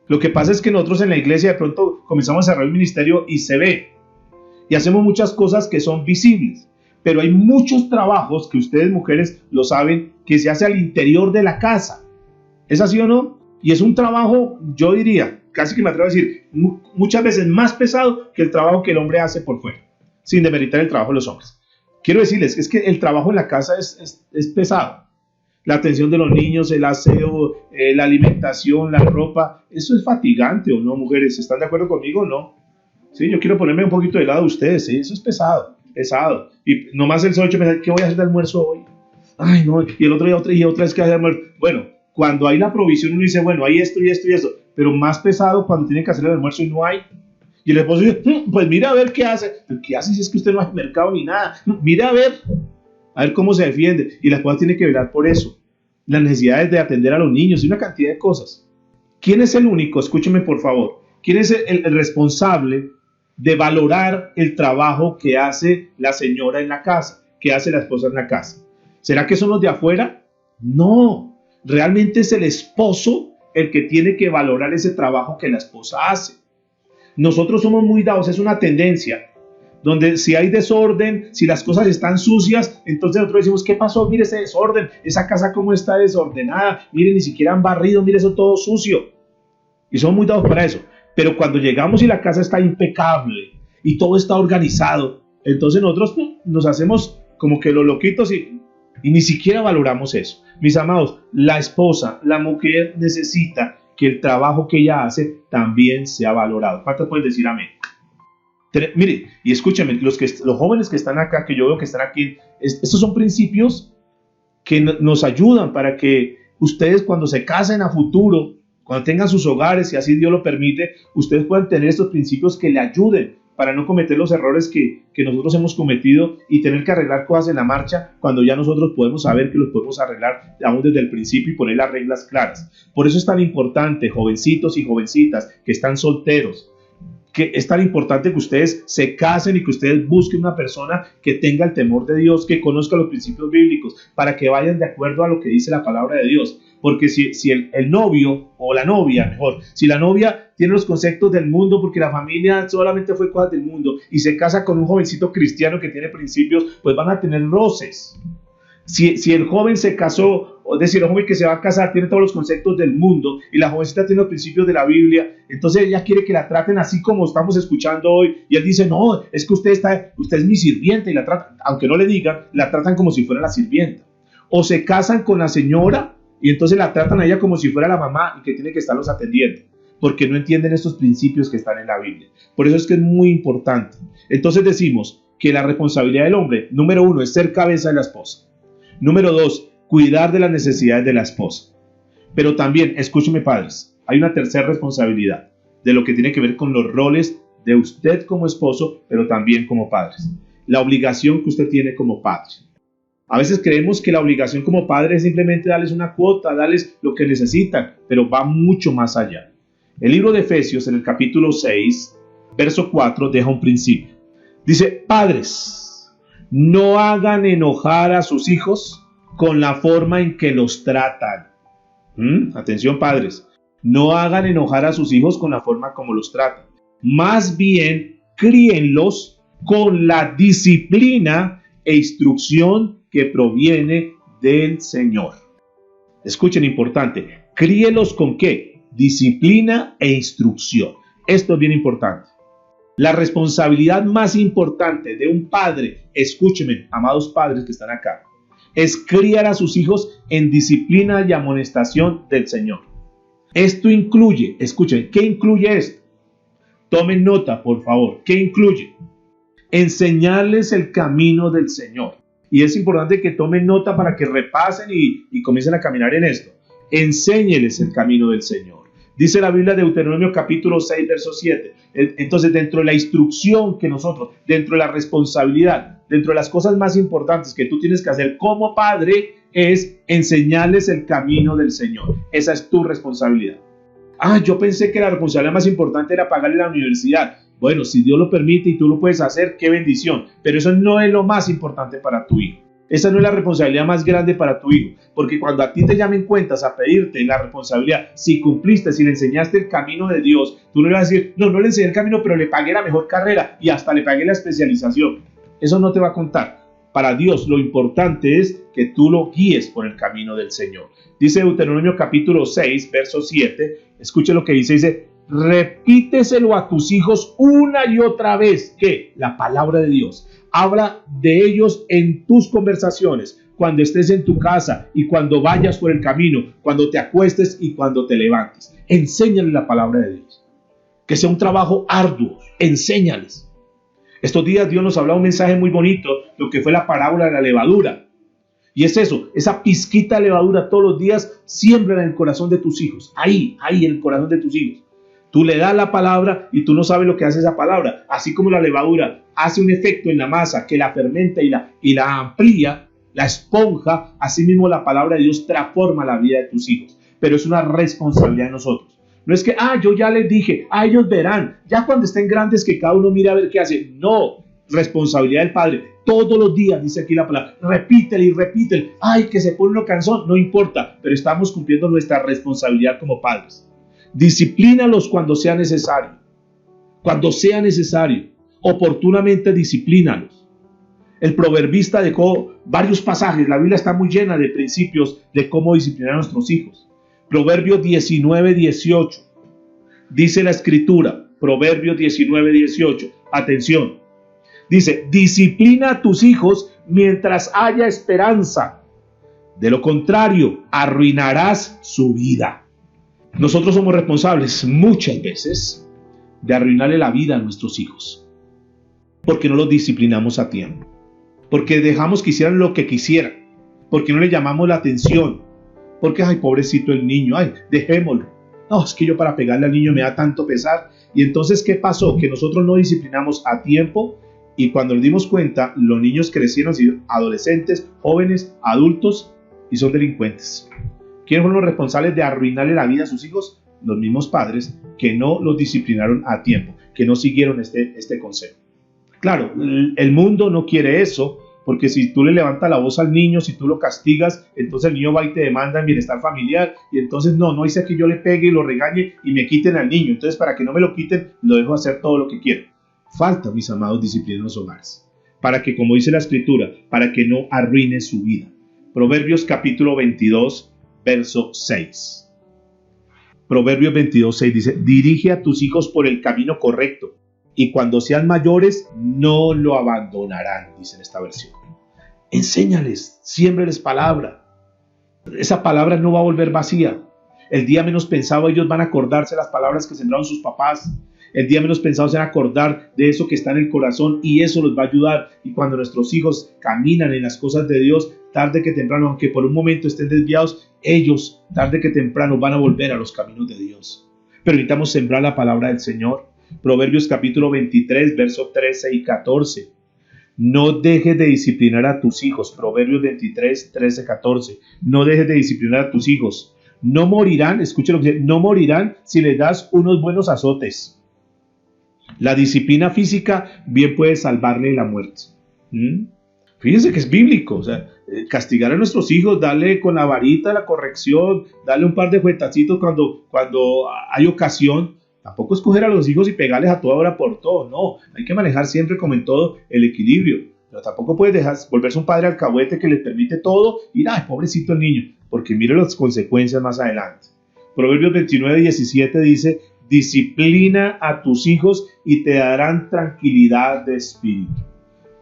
Lo que pasa es que nosotros en la iglesia de pronto comenzamos a cerrar el ministerio y se ve. Y hacemos muchas cosas que son visibles. Pero hay muchos trabajos que ustedes mujeres lo saben, que se hace al interior de la casa. ¿Es así o no? Y es un trabajo, yo diría, casi que me atrevo a decir, muchas veces más pesado que el trabajo que el hombre hace por fuera, sin demeritar el trabajo de los hombres. Quiero decirles, es que el trabajo en la casa es pesado. La atención de los niños, el aseo, la alimentación, la ropa, eso es fatigante, ¿o no, mujeres? ¿Están de acuerdo conmigo o no? Sí, yo quiero ponerme un poquito de lado de ustedes, ¿sí? Eso es pesado. Y nomás el solo hecho de pensar, ¿qué voy a hacer de almuerzo hoy? Ay, no, y el otro día otra vez que hacer almuerzo. Bueno, cuando hay la provisión uno dice, bueno, hay esto y esto y esto, pero más pesado cuando tienen que hacer el almuerzo y no hay. Y el esposo dice, pues mira a ver qué hace. ¿Qué hace si es que usted no hay mercado ni nada? Mira a ver cómo se defiende. Y la esposa tiene que velar por eso. Las necesidades de atender a los niños y una cantidad de cosas. ¿Quién es el único? Escúcheme por favor. ¿Quién es el responsable de valorar el trabajo que hace la señora en la casa, que hace la esposa en la casa? ¿Será que son los de afuera? No, realmente es el esposo el que tiene que valorar ese trabajo que la esposa hace. Nosotros somos muy dados, es una tendencia, donde si hay desorden, si las cosas están sucias, entonces nosotros decimos, ¿qué pasó? Mire ese desorden, esa casa cómo está desordenada, mire, ni siquiera han barrido, mire eso todo sucio. Y somos muy dados para eso. Pero cuando llegamos y la casa está impecable y todo está organizado, entonces nosotros nos hacemos como que los loquitos y ni siquiera valoramos eso. Mis amados, la esposa, la mujer necesita que el trabajo que ella hace también sea valorado. ¿Cuántos pueden decir amén? Mire, y escúchame, los jóvenes que están acá, que yo veo que están aquí, estos son principios que nos ayudan para que ustedes cuando se casen a futuro, cuando tengan sus hogares, si así Dios lo permite, ustedes puedan tener estos principios que le ayuden para no cometer los errores que nosotros hemos cometido y tener que arreglar cosas en la marcha cuando ya nosotros podemos saber que los podemos arreglar aún desde el principio y poner las reglas claras. Por eso es tan importante, jovencitos y jovencitas que están solteros, que es tan importante que ustedes se casen y que ustedes busquen una persona que tenga el temor de Dios, que conozca los principios bíblicos, para que vayan de acuerdo a lo que dice la palabra de Dios. Porque si el novio o la novia, mejor, si la novia tiene los conceptos del mundo porque la familia solamente fue cosas del mundo y se casa con un jovencito cristiano que tiene principios, pues van a tener roces. Si el joven se casó, es decir, el joven que se va a casar tiene todos los conceptos del mundo y la jovencita tiene los principios de la Biblia, entonces ella quiere que la traten así como estamos escuchando hoy y él dice, no, es que usted es mi sirvienta y la tratan, aunque no le digan, la tratan como si fuera la sirvienta. O se casan con la señora y entonces la tratan a ella como si fuera la mamá y que tiene que estarlos atendiendo, porque no entienden estos principios que están en la Biblia. Por eso es que es muy importante. Entonces decimos que la responsabilidad del hombre, número 1, es ser cabeza de la esposa. Número 2, cuidar de las necesidades de la esposa. Pero también, escúcheme padres, hay una tercera responsabilidad de lo que tiene que ver con los roles de usted como esposo, pero también como padres. La obligación que usted tiene como padre. A veces creemos que la obligación como padre es simplemente darles una cuota, darles lo que necesitan, pero va mucho más allá. El libro de Efesios, en el capítulo 6, verso 4, deja un principio. Dice, padres, no hagan enojar a sus hijos con la forma en que los tratan. Atención, padres, no hagan enojar a sus hijos con la forma como los tratan. Más bien, críenlos con la disciplina e instrucción que proviene del Señor. Escuchen, importante, críelos con ¿qué? Disciplina e instrucción. Esto es bien importante. La responsabilidad más importante de un padre, escúchenme, amados padres que están acá, es criar a sus hijos en disciplina y amonestación del Señor. Esto incluye, escuchen, ¿qué incluye esto? Tomen nota, por favor. ¿Qué incluye? Enseñarles el camino del Señor. Y es importante que tomen nota para que repasen y comiencen a caminar en esto. Enséñeles el camino del Señor. Dice la Biblia de Deuteronomio capítulo 6, verso 7. Entonces, dentro de la instrucción que nosotros, dentro de la responsabilidad, dentro de las cosas más importantes que tú tienes que hacer como padre, es enseñarles el camino del Señor. Esa es tu responsabilidad. Yo pensé que la responsabilidad más importante era pagarle la universidad. Bueno, si Dios lo permite y tú lo puedes hacer, qué bendición. Pero eso no es lo más importante para tu hijo. Esa no es la responsabilidad más grande para tu hijo. Porque cuando a ti te llamen cuentas a pedirte la responsabilidad, si cumpliste, si le enseñaste el camino de Dios, tú no le vas a decir, no le enseñé el camino, pero le pagué la mejor carrera y hasta le pagué la especialización. Eso no te va a contar. Para Dios lo importante es que tú lo guíes por el camino del Señor. Dice Deuteronomio capítulo 6, verso 7. Escuche lo que dice, repíteselo a tus hijos una y otra vez, que la palabra de Dios. Habla de ellos en tus conversaciones, cuando estés en tu casa y cuando vayas por el camino, cuando te acuestes y cuando te levantes. Enséñales la palabra de Dios. Que sea un trabajo arduo, enséñales. Estos días Dios nos habló un mensaje muy bonito, lo que fue la parábola de la levadura. Y es eso, esa pizquita de levadura todos los días, siembra en el corazón de tus hijos. Ahí en el corazón de tus hijos. Tú le das la palabra y tú no sabes lo que hace esa palabra. Así como la levadura hace un efecto en la masa que la fermenta y la amplía, la esponja, así mismo la palabra de Dios transforma la vida de tus hijos. Pero es una responsabilidad de nosotros. No es que, yo ya les dije, ellos verán, ya cuando estén grandes que cada uno mire a ver qué hace. No, responsabilidad del padre. Todos los días, dice aquí la palabra, repítele y repítele. Que se pone uno cansón, no importa, pero estamos cumpliendo nuestra responsabilidad como padres. Disciplínalos cuando sea necesario. Cuando sea necesario, oportunamente disciplínalos. El proverbista dejó varios pasajes, la Biblia está muy llena de principios de cómo disciplinar a nuestros hijos. Proverbios 19, 18. Dice la escritura, Proverbios 19, 18. Atención. Dice, disciplina a tus hijos mientras haya esperanza. De lo contrario, arruinarás su vida. Nosotros somos responsables muchas veces de arruinarle la vida a nuestros hijos. Porque no los disciplinamos a tiempo. Porque dejamos que hicieran lo que quisieran. Porque no le llamamos la atención. Porque, pobrecito el niño, dejémoslo. No, es que yo para pegarle al niño me da tanto pesar. Y entonces, ¿qué pasó? Que nosotros no disciplinamos a tiempo y cuando nos dimos cuenta, los niños crecieron, adolescentes, jóvenes, adultos y son delincuentes. ¿Quiénes fueron los responsables de arruinarle la vida a sus hijos? Los mismos padres que no los disciplinaron a tiempo, que no siguieron este consejo. Claro, el mundo no quiere eso. Porque si tú le levantas la voz al niño, si tú lo castigas, entonces el niño va y te demanda en bienestar familiar. Y entonces no dice que yo le pegue y lo regañe y me quiten al niño. Entonces para que no me lo quiten, lo dejo hacer todo lo que quiero. Falta, mis amados, disciplina en los hogares. Para que, como dice la escritura, para que no arruine su vida. Proverbios capítulo 22, verso 6. Proverbios 22, 6 dice, dirige a tus hijos por el camino correcto. Y cuando sean mayores, no lo abandonarán, dice en esta versión. Enséñales, siémbreles palabra. Esa palabra no va a volver vacía. El día menos pensado ellos van a acordarse de las palabras que sembraron sus papás. El día menos pensado se van a acordar de eso que está en el corazón y eso los va a ayudar. Y cuando nuestros hijos caminan en las cosas de Dios, tarde que temprano, aunque por un momento estén desviados, ellos tarde que temprano van a volver a los caminos de Dios. Pero necesitamos sembrar la palabra del Señor. Proverbios capítulo 23, versos 13 y 14. No dejes de disciplinar a tus hijos. Proverbios 23, 13, 14. No dejes de disciplinar a tus hijos. No morirán, escuchen lo que dice, no morirán si les das unos buenos azotes. La disciplina física bien puede salvarle la muerte. Fíjense que es bíblico, o sea, castigar a nuestros hijos, darle con la varita la corrección, darle un par de fuetacitos cuando hay ocasión. Tampoco escoger a los hijos y pegarles a toda hora por todo, no. Hay que manejar siempre, como en todo, el equilibrio. Pero tampoco puedes volverse un padre alcahuete que les permite todo y, pobrecito el niño, porque mire las consecuencias más adelante. Proverbios 29, 17 dice, disciplina a tus hijos y te darán tranquilidad de espíritu.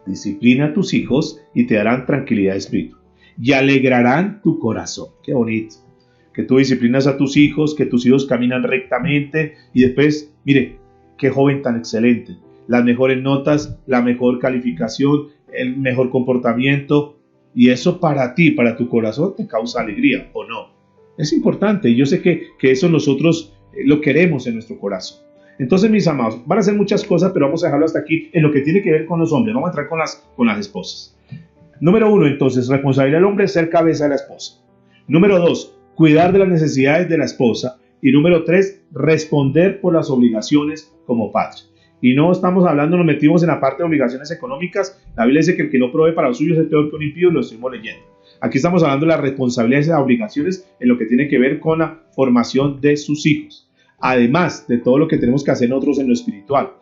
Disciplina a tus hijos y te darán tranquilidad de espíritu. Y alegrarán tu corazón. Qué bonito. Que tú disciplinas a tus hijos, que tus hijos caminan rectamente y después, mire, qué joven tan excelente. Las mejores notas, la mejor calificación, el mejor comportamiento. Y eso para ti, para tu corazón, te causa alegría, ¿o no? Es importante. Y yo sé que eso nosotros lo queremos en nuestro corazón. Entonces, mis amados, van a hacer muchas cosas, pero vamos a dejarlo hasta aquí en lo que tiene que ver con los hombres. Vamos a entrar con las esposas. Número 1, entonces, responsabilidad del hombre es ser cabeza de la esposa. Número 2, cuidar de las necesidades de la esposa. Y número 3, responder por las obligaciones como padre. Y no estamos hablando, nos metimos en la parte de obligaciones económicas. La Biblia dice que el que no provee para los suyos es peor que un impío, lo estuvimos leyendo. Aquí estamos hablando de las responsabilidades y las obligaciones en lo que tiene que ver con la formación de sus hijos. Además de todo lo que tenemos que hacer nosotros en lo espiritual.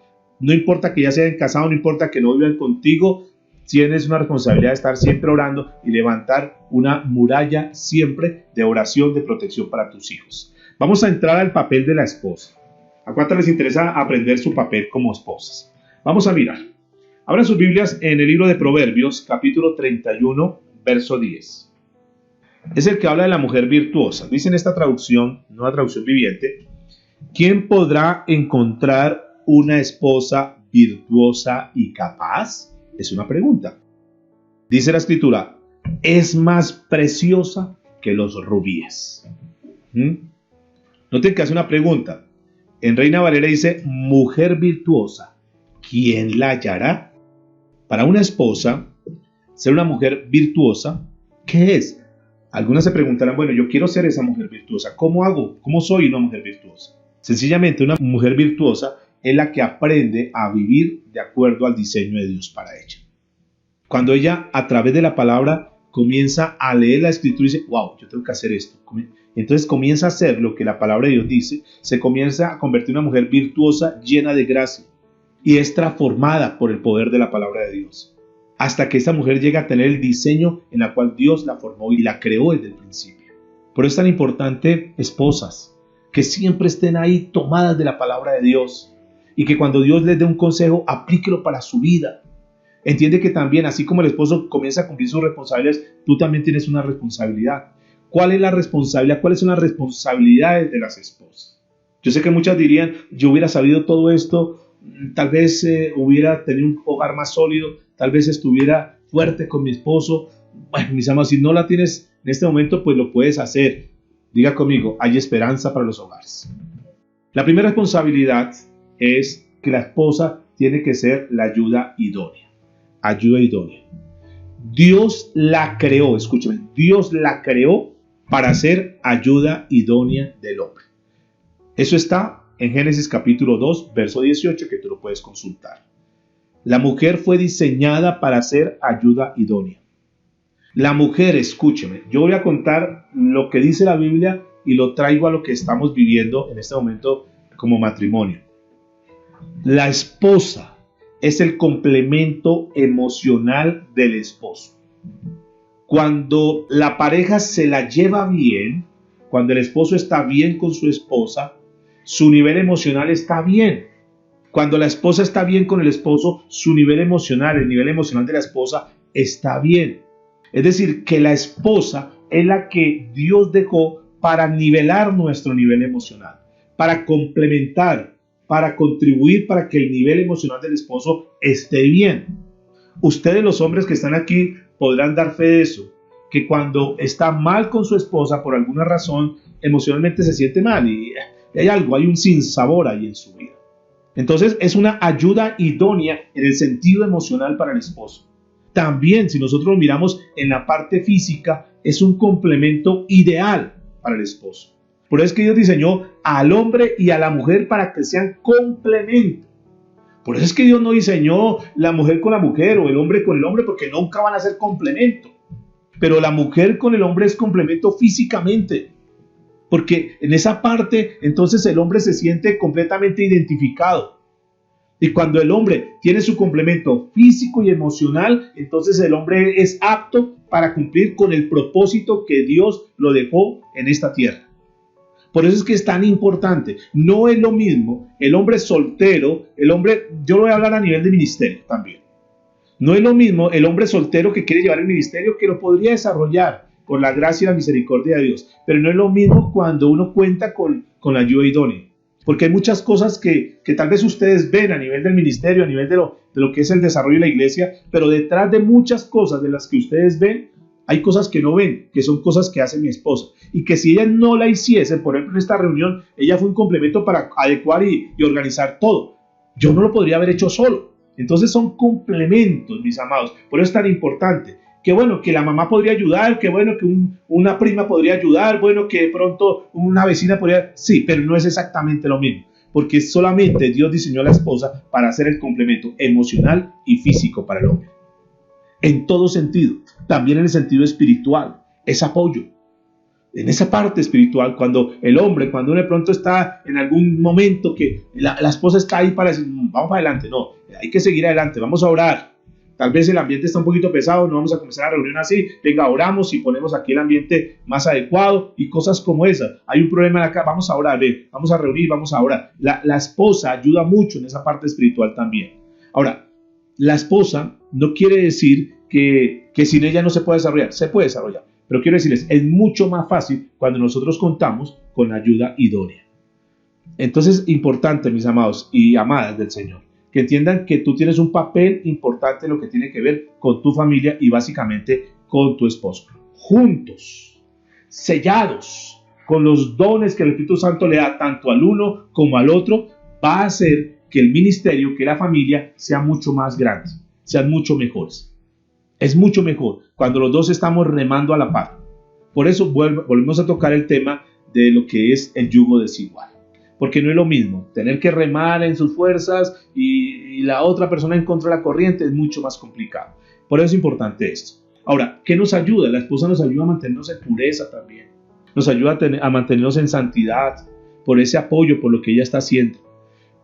No importa que ya se hayan casado, no importa que no vivan contigo, tienes una responsabilidad de estar siempre orando y levantar una muralla siempre de oración, de protección para tus hijos. Vamos a entrar al papel de la esposa. ¿A cuántas les interesa aprender su papel como esposas? Vamos a mirar. Abran sus Biblias en el libro de Proverbios, capítulo 31, verso 10. Es el que habla de la mujer virtuosa. Dice en esta traducción, nueva traducción viviente, ¿quién podrá encontrar una esposa virtuosa y capaz? Es una pregunta. Dice la escritura, es más preciosa que los rubíes. Noten que hace una pregunta. En Reina Valera dice, mujer virtuosa, ¿quién la hallará? Para una esposa, ser una mujer virtuosa, ¿qué es? Algunas se preguntarán, bueno, yo quiero ser esa mujer virtuosa. ¿Cómo hago? ¿Cómo soy una mujer virtuosa? Sencillamente, una mujer virtuosa es la que aprende a vivir de acuerdo al diseño de Dios para ella. Cuando ella, a través de la palabra, comienza a leer la escritura y dice, wow, yo tengo que hacer esto. Entonces comienza a hacer lo que la palabra de Dios dice, se comienza a convertir en una mujer virtuosa, llena de gracia, y es transformada por el poder de la palabra de Dios, hasta que esta mujer llega a tener el diseño en la cual Dios la formó y la creó desde el principio. Por eso es tan importante, esposas, que siempre estén ahí tomadas de la palabra de Dios, y que cuando Dios les dé un consejo, aplíquelo para su vida. Entiende que también, así como el esposo comienza a cumplir sus responsabilidades, tú también tienes una responsabilidad. ¿Cuál es la responsabilidad? ¿Cuáles son las responsabilidades de las esposas? Yo sé que muchas dirían, yo hubiera sabido todo esto, tal vez hubiera tenido un hogar más sólido, tal vez estuviera fuerte con mi esposo. Bueno, mis amados, si no la tienes en este momento, pues lo puedes hacer. Diga conmigo, hay esperanza para los hogares. La primera responsabilidad es que la esposa tiene que ser la ayuda idónea. Ayuda idónea. Dios la creó, escúchame, Dios la creó para ser ayuda idónea del hombre. Eso está en Génesis capítulo 2, verso 18, que tú lo puedes consultar. La mujer fue diseñada para ser ayuda idónea. La mujer, escúcheme, yo voy a contar lo que dice la Biblia y lo traigo a lo que estamos viviendo en este momento como matrimonio. La esposa es el complemento emocional del esposo. Cuando la pareja se la lleva bien, cuando el esposo está bien con su esposa, su nivel emocional está bien. Cuando la esposa está bien con el esposo, su nivel emocional, el nivel emocional de la esposa está bien. Es decir, que la esposa es la que Dios dejó para nivelar nuestro nivel emocional, para complementar, para contribuir para que el nivel emocional del esposo esté bien. Ustedes, los hombres que están aquí, podrán dar fe de eso, que cuando está mal con su esposa, por alguna razón, emocionalmente se siente mal y hay algo, hay un sinsabor ahí en su vida. Entonces es una ayuda idónea en el sentido emocional para el esposo. También, si nosotros lo miramos en la parte física, es un complemento ideal para el esposo. Por eso es que Dios diseñó al hombre y a la mujer para que sean complemento. Por eso es que Dios no diseñó la mujer con la mujer o el hombre con el hombre, porque nunca van a ser complemento. Pero la mujer con el hombre es complemento físicamente. Porque en esa parte, entonces el hombre se siente completamente identificado. Y cuando el hombre tiene su complemento físico y emocional, entonces el hombre es apto para cumplir con el propósito que Dios lo dejó en esta tierra. Por eso es que es tan importante. No es lo mismo el hombre soltero, yo lo voy a hablar a nivel de ministerio también. No es lo mismo el hombre soltero que quiere llevar el ministerio, que lo podría desarrollar por la gracia y la misericordia de Dios. Pero no es lo mismo cuando uno cuenta con la ayuda idónea. Porque hay muchas cosas que tal vez ustedes ven a nivel del ministerio, a nivel de lo que es el desarrollo de la iglesia, pero detrás de muchas cosas de las que ustedes ven, Hay cosas que no ven, que son cosas que hace mi esposa. Y que si ella no la hiciese, por ejemplo, en esta reunión, ella fue un complemento para adecuar y organizar todo. Yo no lo podría haber hecho solo. Entonces son complementos, mis amados. Por eso es tan importante. Que bueno, que la mamá podría ayudar, que bueno, que una prima podría ayudar, bueno, que de pronto una vecina podría... Sí, pero no es exactamente lo mismo. Porque solamente Dios diseñó a la esposa para hacer el complemento emocional y físico para el hombre. En todo sentido, también en el sentido espiritual, es apoyo. En esa parte espiritual, cuando el hombre, cuando uno de pronto está en algún momento que la esposa está ahí para decir, vamos para adelante, no, hay que seguir adelante, vamos a orar. Tal vez el ambiente está un poquito pesado, no vamos a comenzar la reunión así, venga, oramos y ponemos aquí el ambiente más adecuado y cosas como esas. Hay un problema acá, vamos a orar, vamos a reunir, vamos a orar. La esposa ayuda mucho en esa parte espiritual también. Ahora, la esposa no quiere decir que sin ella no se puede desarrollar, se puede desarrollar. Pero quiero decirles, es mucho más fácil cuando nosotros contamos con ayuda idónea. Entonces, importante, mis amados y amadas del Señor, que entiendan que tú tienes un papel importante en lo que tiene que ver con tu familia y básicamente con tu esposo. Juntos, sellados con los dones que el Espíritu Santo le da tanto al uno como al otro, va a hacer que el ministerio, que la familia, sea mucho más grande, sean mucho mejores. Es mucho mejor cuando los dos estamos remando a la par. Por eso volvemos a tocar el tema de lo que es el yugo desigual. Porque no es lo mismo tener que remar en sus fuerzas y la otra persona en contra de la corriente, es mucho más complicado. Por eso es importante esto. Ahora, ¿qué nos ayuda? La esposa nos ayuda a mantenernos en pureza también. Nos ayuda a mantenernos en santidad, por ese apoyo, por lo que ella está haciendo.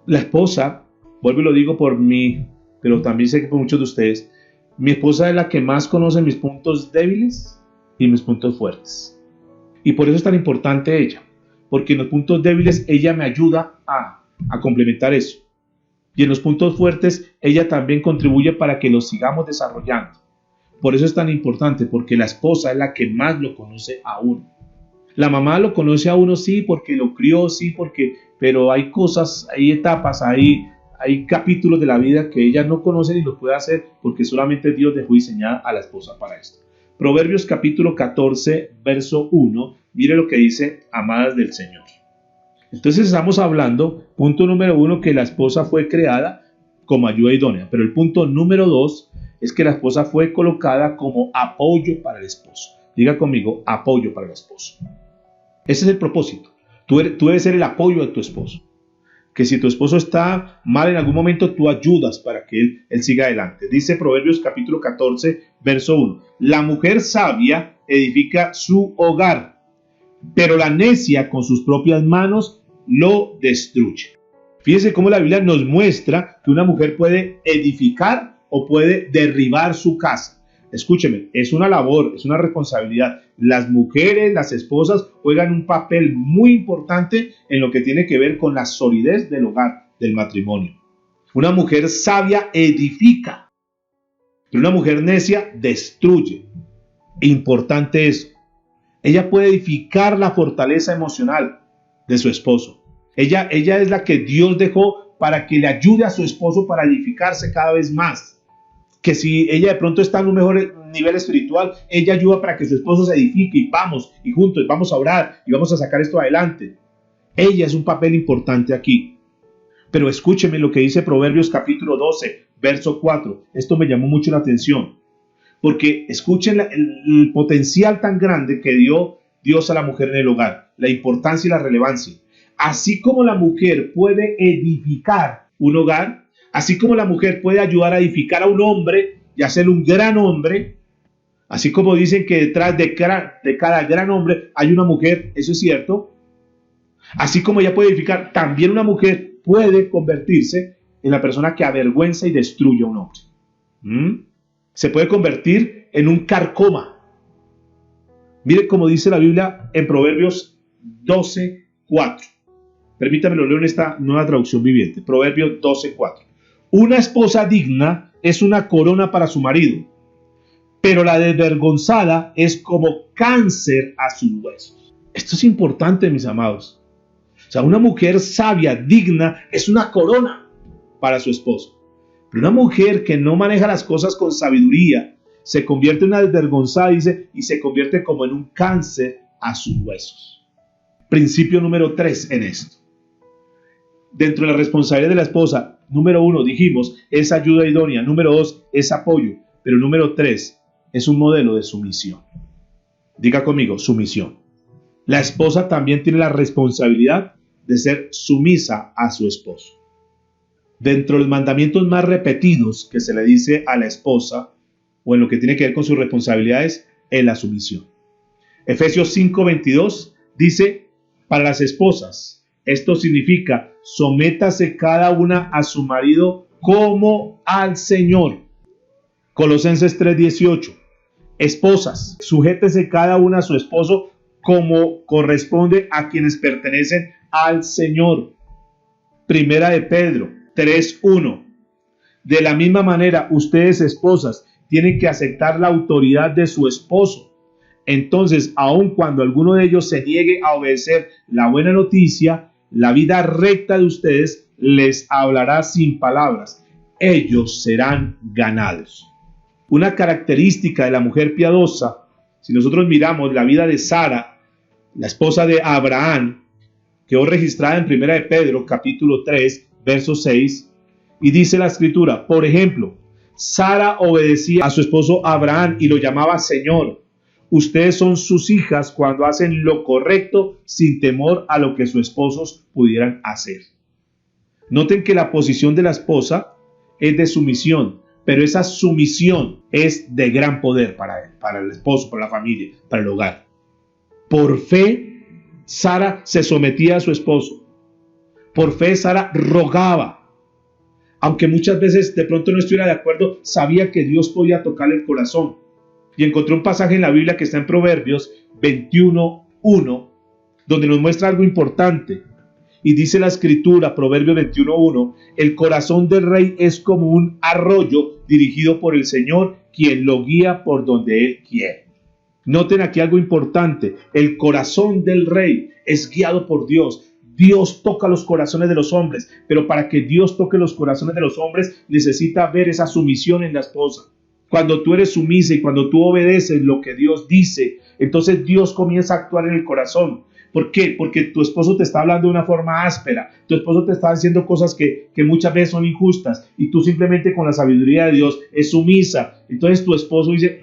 La esposa, vuelvo y lo digo por mí, pero también sé que por muchos de ustedes, mi esposa es la que más conoce mis puntos débiles y mis puntos fuertes. Y por eso es tan importante ella. Porque en los puntos débiles ella me ayuda a complementar eso. Y en los puntos fuertes ella también contribuye para que los sigamos desarrollando. Por eso es tan importante, porque la esposa es la que más lo conoce a uno. La mamá lo conoce a uno, sí, porque lo crió, sí, pero hay cosas, hay etapas, hay capítulos de la vida que ella no conoce ni lo puede hacer, porque solamente Dios dejó diseñada a la esposa para esto. Proverbios capítulo 14, verso 1. Mire lo que dice, amadas del Señor. Entonces estamos hablando, punto número 1, que la esposa fue creada como ayuda idónea. Pero el punto número 2 es que la esposa fue colocada como apoyo para el esposo. Diga conmigo, apoyo para el esposo. Ese es el propósito. Tú debes ser el apoyo de tu esposo. Que si tu esposo está mal en algún momento, tú ayudas para que él siga adelante. Dice Proverbios capítulo 14, verso 1. La mujer sabia edifica su hogar, pero la necia con sus propias manos lo destruye. Fíjense cómo la Biblia nos muestra que una mujer puede edificar o puede derribar su casa. Escúcheme, es una labor, es una responsabilidad. Las mujeres, las esposas juegan un papel muy importante en lo que tiene que ver con la solidez del hogar, del matrimonio. Una mujer sabia edifica, pero una mujer necia destruye. Importante eso. Ella puede edificar la fortaleza emocional de su esposo. Ella es la que Dios dejó para que le ayude a su esposo para edificarse cada vez más. Que si ella de pronto está en un mejor nivel espiritual, ella ayuda para que su esposo se edifique y juntos vamos a orar y vamos a sacar esto adelante. Ella es un papel importante aquí. Pero escúcheme lo que dice Proverbios capítulo 12, verso 4. Esto me llamó mucho la atención. Porque escuchen el potencial tan grande que dio Dios a la mujer en el hogar. La importancia y la relevancia. Así como la mujer puede edificar un hogar, así como la mujer puede ayudar a edificar a un hombre y hacerle un gran hombre, así como dicen que detrás de cada gran hombre hay una mujer, eso es cierto. Así como ella puede edificar, también una mujer puede convertirse en la persona que avergüenza y destruye a un hombre. Se puede convertir en un carcoma. Mire cómo dice la Biblia en Proverbios 12, 4. Permítame lo leo en esta nueva traducción viviente. Proverbios 12, 4. Una esposa digna es una corona para su marido, pero la desvergonzada es como cáncer a sus huesos. Esto es importante, mis amados. O sea, una mujer sabia, digna, es una corona para su esposo. Pero una mujer que no maneja las cosas con sabiduría, se convierte en una desvergonzada, dice, y se convierte como en un cáncer a sus huesos. Principio número 3 en esto. Dentro de la responsabilidad de la esposa, número 1, dijimos, es ayuda idónea. Número 2, es apoyo. Pero número 3, es un modelo de sumisión. Diga conmigo, sumisión. La esposa también tiene la responsabilidad de ser sumisa a su esposo. Dentro de los mandamientos más repetidos que se le dice a la esposa, o en lo que tiene que ver con sus responsabilidades, es la sumisión. Efesios 5:22 dice, para las esposas, esto significa, sométase cada una a su marido como al Señor. Colosenses 3:18, esposas, sujétese cada una a su esposo como corresponde a quienes pertenecen al Señor. Primera de Pedro 3:1, de la misma manera, ustedes esposas tienen que aceptar la autoridad de su esposo. Entonces, aun cuando alguno de ellos se niegue a obedecer la buena noticia, la vida recta de ustedes les hablará sin palabras. Ellos serán ganados. Una característica de la mujer piadosa, si nosotros miramos la vida de Sara, la esposa de Abraham, quedó registrada en Primera de Pedro, capítulo 3, verso 6, y dice la escritura, por ejemplo, Sara obedecía a su esposo Abraham y lo llamaba Señor. Ustedes son sus hijas cuando hacen lo correcto sin temor a lo que sus esposos pudieran hacer. Noten que la posición de la esposa es de sumisión, pero esa sumisión es de gran poder para él, para el esposo, para la familia, para el hogar. Por fe, Sara se sometía a su esposo. Por fe, Sara rogaba. Aunque muchas veces de pronto no estuviera de acuerdo, sabía que Dios podía tocarle el corazón. Y encontré un pasaje en la Biblia que está en Proverbios 21:1, donde nos muestra algo importante. Y dice la escritura, Proverbios 21:1, el corazón del rey es como un arroyo dirigido por el Señor, quien lo guía por donde Él quiere. Noten aquí algo importante, el corazón del rey es guiado por Dios. Dios toca los corazones de los hombres, pero para que Dios toque los corazones de los hombres necesita ver esa sumisión en la esposa. Cuando tú eres sumisa y cuando tú obedeces lo que Dios dice, entonces Dios comienza a actuar en el corazón. ¿Por qué? Porque tu esposo te está hablando de una forma áspera, tu esposo te está haciendo cosas que muchas veces son injustas y tú simplemente con la sabiduría de Dios es sumisa. Entonces tu esposo dice,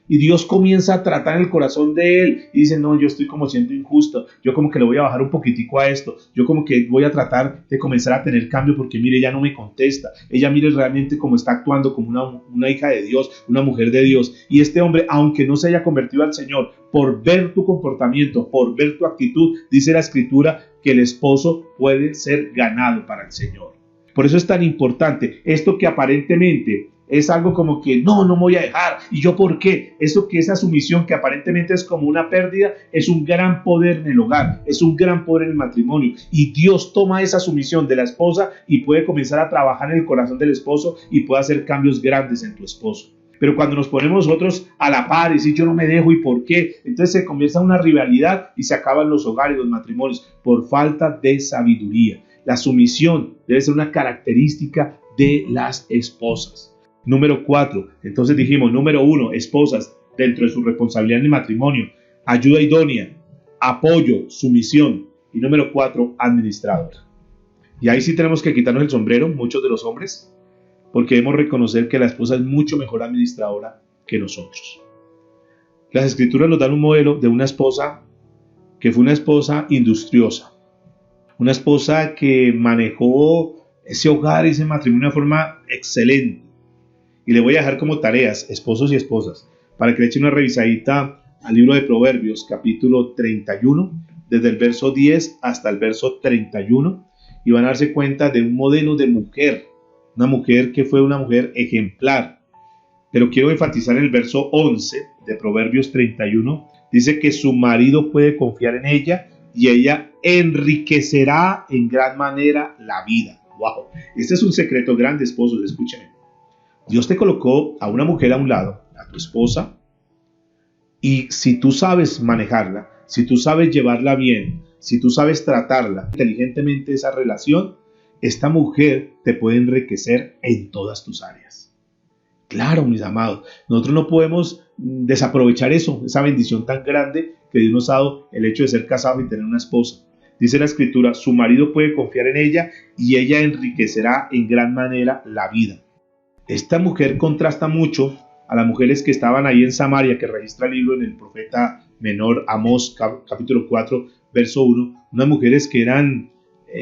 y Dios comienza a tratar el corazón de él y dice, no, yo estoy como siendo injusto, yo como que le voy a bajar un poquitico a esto, yo como que voy a tratar de comenzar a tener cambio porque mire, ella no me contesta, ella mire realmente cómo está actuando como una hija de Dios, una mujer de Dios. Y este hombre, aunque no se haya convertido al Señor, por ver tu comportamiento, por ver tu actitud, dice la escritura que el esposo puede ser ganado para el Señor. Por eso es tan importante esto que aparentemente es algo como que no me voy a dejar. ¿Y yo por qué? Eso que esa sumisión que aparentemente es como una pérdida, es un gran poder en el hogar, es un gran poder en el matrimonio. Y Dios toma esa sumisión de la esposa y puede comenzar a trabajar en el corazón del esposo y puede hacer cambios grandes en tu esposo. Pero cuando nos ponemos nosotros a la par y decir yo no me dejo y por qué, entonces se comienza una rivalidad y se acaban los hogares, los matrimonios, por falta de sabiduría. La sumisión debe ser una característica de las esposas. Número 4, entonces dijimos, número 1, esposas, dentro de su responsabilidad en el matrimonio, ayuda idónea, apoyo, sumisión. Y número 4, administradora. Y ahí sí tenemos que quitarnos el sombrero, muchos de los hombres, porque debemos reconocer que la esposa es mucho mejor administradora que nosotros. Las escrituras nos dan un modelo de una esposa que fue una esposa industriosa, una esposa que manejó ese hogar, ese matrimonio de una forma excelente. Y le voy a dejar como tareas, esposos y esposas, para que le echen una revisadita al libro de Proverbios, capítulo 31, desde el verso 10 hasta el verso 31, y van a darse cuenta de un modelo de mujer, una mujer que fue una mujer ejemplar. Pero quiero enfatizar en el verso 11 de Proverbios 31, dice que su marido puede confiar en ella y ella enriquecerá en gran manera la vida. ¡Wow! Este es un secreto grande, esposos, escúchenme. Dios te colocó a una mujer a un lado, a tu esposa, y si tú sabes manejarla, si tú sabes llevarla bien, si tú sabes tratarla inteligentemente esa relación, esta mujer te puede enriquecer en todas tus áreas. Claro, mis amados, nosotros no podemos desaprovechar eso, esa bendición tan grande que Dios nos ha dado, el hecho de ser casados y tener una esposa. Dice la Escritura, su marido puede confiar en ella y ella enriquecerá en gran manera la vida. Esta mujer contrasta mucho a las mujeres que estaban ahí en Samaria, que registra el libro en el profeta menor Amós, capítulo 4, verso 1. Unas mujeres que eran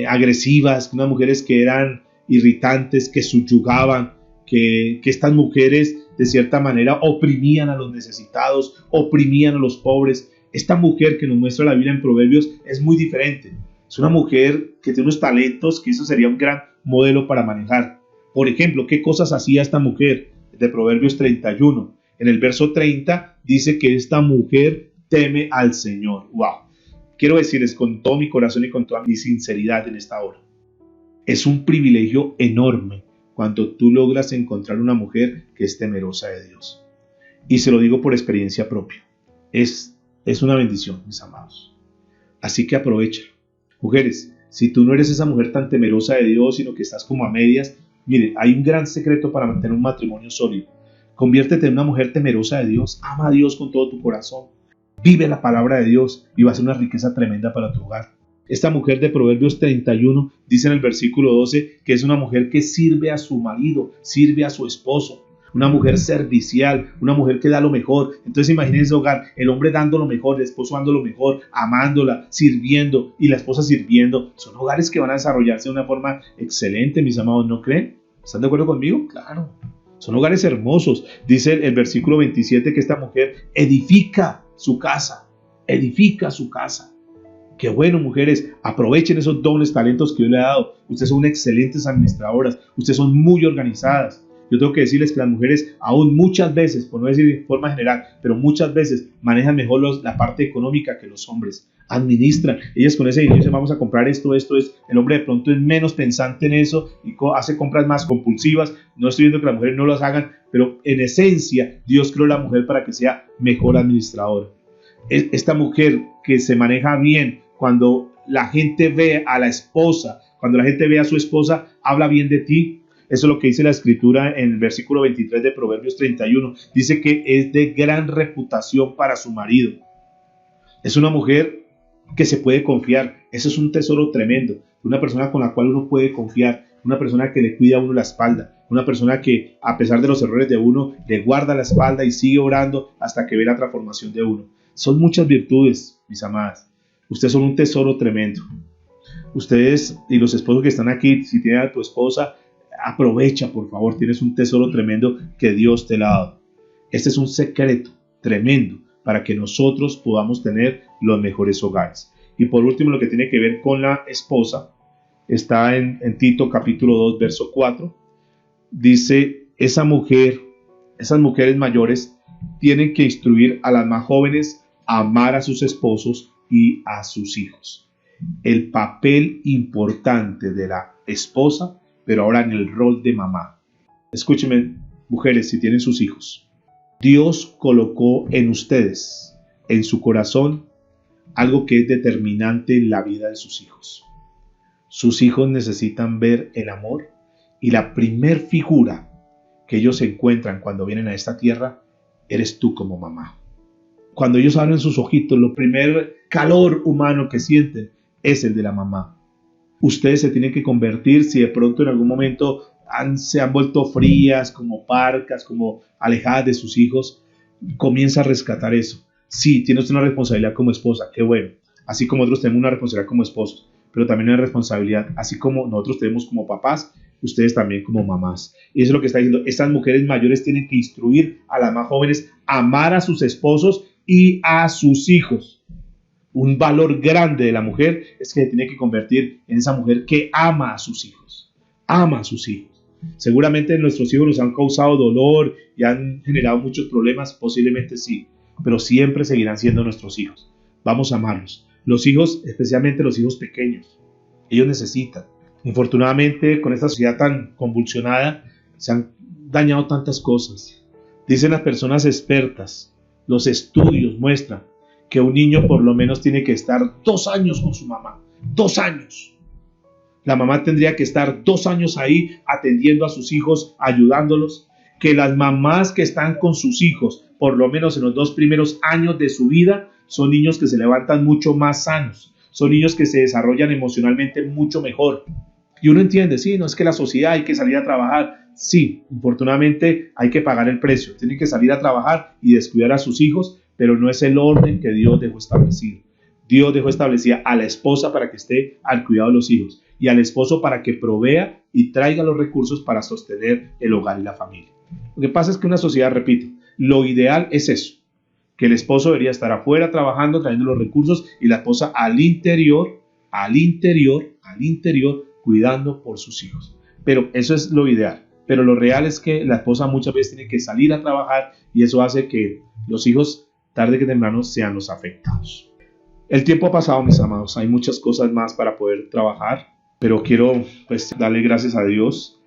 agresivas, unas mujeres que eran irritantes, que subyugaban, que estas mujeres de cierta manera oprimían a los necesitados, oprimían a los pobres. Esta mujer que nos muestra la Biblia en Proverbios es muy diferente. Es una mujer que tiene unos talentos que eso sería un gran modelo para manejar. Por ejemplo, ¿qué cosas hacía esta mujer? De Proverbios 31. En el verso 30 dice que esta mujer teme al Señor. ¡Wow! Quiero decirles con todo mi corazón y con toda mi sinceridad en esta hora. Es un privilegio enorme cuando tú logras encontrar una mujer que es temerosa de Dios. Y se lo digo por experiencia propia. Es una bendición, mis amados. Así que aprovecha. Mujeres, si tú no eres esa mujer tan temerosa de Dios, sino que estás como a medias, mire, hay un gran secreto para mantener un matrimonio sólido. Conviértete en una mujer temerosa de Dios. Ama a Dios con todo tu corazón. Vive la palabra de Dios y va a ser una riqueza tremenda para tu hogar. Esta mujer de Proverbios 31 dice en el versículo 12 que es una mujer que sirve a su marido, sirve a su esposo. Una mujer servicial, una mujer que da lo mejor. Entonces imagínense ese hogar, el hombre dando lo mejor, el esposo dando lo mejor, amándola, sirviendo y la esposa sirviendo. Son hogares que van a desarrollarse de una forma excelente, mis amados, ¿no creen? ¿Están de acuerdo conmigo? Claro. Son hogares hermosos. Dice el versículo 27 que esta mujer edifica su casa, edifica su casa. Qué bueno, mujeres, aprovechen esos dobles talentos que Dios le ha dado. Ustedes son excelentes administradoras, ustedes son muy organizadas. Yo tengo que decirles que las mujeres aún muchas veces, por no decir de forma general, pero muchas veces manejan mejor la parte económica que los hombres. Administran. Ellas con ese dinero dicen, vamos a comprar esto. El hombre de pronto es menos pensante en eso y hace compras más compulsivas. No estoy diciendo que las mujeres no las hagan, pero en esencia Dios creó a la mujer para que sea mejor administradora. Esta mujer que se maneja bien, cuando la gente ve a la esposa, cuando la gente ve a su esposa, habla bien de ti. Eso es lo que dice la Escritura en el versículo 23 de Proverbios 31. Dice que es de gran reputación para su marido. Es una mujer que se puede confiar. Eso es un tesoro tremendo. Una persona con la cual uno puede confiar. Una persona que le cuida a uno la espalda. Una persona que, a pesar de los errores de uno, le guarda la espalda y sigue orando hasta que ve la transformación de uno. Son muchas virtudes, mis amadas. Ustedes son un tesoro tremendo. Ustedes y los esposos que están aquí, si tienen a tu esposa, aprovecha, por favor. Tienes un tesoro tremendo que Dios te ha dado. Este es un secreto tremendo para que nosotros podamos tener los mejores hogares. Y por último, lo que tiene que ver con la esposa, está en Tito capítulo 2, verso 4. Dice, esas mujeres mayores tienen que instruir a las más jóvenes a amar a sus esposos y a sus hijos. El papel importante de la esposa, pero ahora en el rol de mamá. Escúchenme, mujeres, si tienen sus hijos. Dios colocó en ustedes, en su corazón, algo que es determinante en la vida de sus hijos. Sus hijos necesitan ver el amor y la primer figura que ellos encuentran cuando vienen a esta tierra, eres tú como mamá. Cuando ellos abren sus ojitos, lo primer calor humano que sienten es el de la mamá. Ustedes se tienen que convertir, si de pronto en algún momento se han vuelto frías, como parcas, como alejadas de sus hijos, comienza a rescatar eso. Sí, tienes una responsabilidad como esposa, qué bueno. Así como nosotros tenemos una responsabilidad como esposos, pero también una responsabilidad, así como nosotros tenemos como papás, ustedes también como mamás. Y eso es lo que está diciendo. Estas mujeres mayores tienen que instruir a las más jóvenes a amar a sus esposos y a sus hijos. Un valor grande de la mujer es que se tiene que convertir en esa mujer que ama a sus hijos. Ama a sus hijos. Seguramente nuestros hijos nos han causado dolor y han generado muchos problemas, posiblemente sí, pero siempre seguirán siendo nuestros hijos. Vamos a amarlos. Los hijos, especialmente los hijos pequeños, ellos necesitan. Infortunadamente, con esta sociedad tan convulsionada, se han dañado tantas cosas. Dicen las personas expertas, los estudios muestran que un niño por lo menos tiene que estar 2 años con su mamá. 2 años. La mamá tendría que estar 2 años ahí atendiendo a sus hijos, ayudándolos. que las mamás que están con sus hijos, por lo menos en los 2 primeros años de su vida, son niños que se levantan mucho más sanos, son niños que se desarrollan emocionalmente mucho mejor. Y uno entiende, sí, no es que la sociedad hay que salir a trabajar. Sí, infortunadamente hay que pagar el precio. Tienen que salir a trabajar y descuidar a sus hijos, pero no es el orden que Dios dejó establecido. Dios dejó establecida a la esposa para que esté al cuidado de los hijos y al esposo para que provea y traiga los recursos para sostener el hogar y la familia. Lo que pasa es que una sociedad, repito, lo ideal es eso, que el esposo debería estar afuera trabajando, trayendo los recursos y la esposa al interior, cuidando por sus hijos. Pero eso es lo ideal. Pero lo real es que la esposa muchas veces tiene que salir a trabajar y eso hace que los hijos, tarde que temprano, sean los afectados. El tiempo ha pasado, mis amados. Hay muchas cosas más para poder trabajar, pero quiero darle gracias a Dios.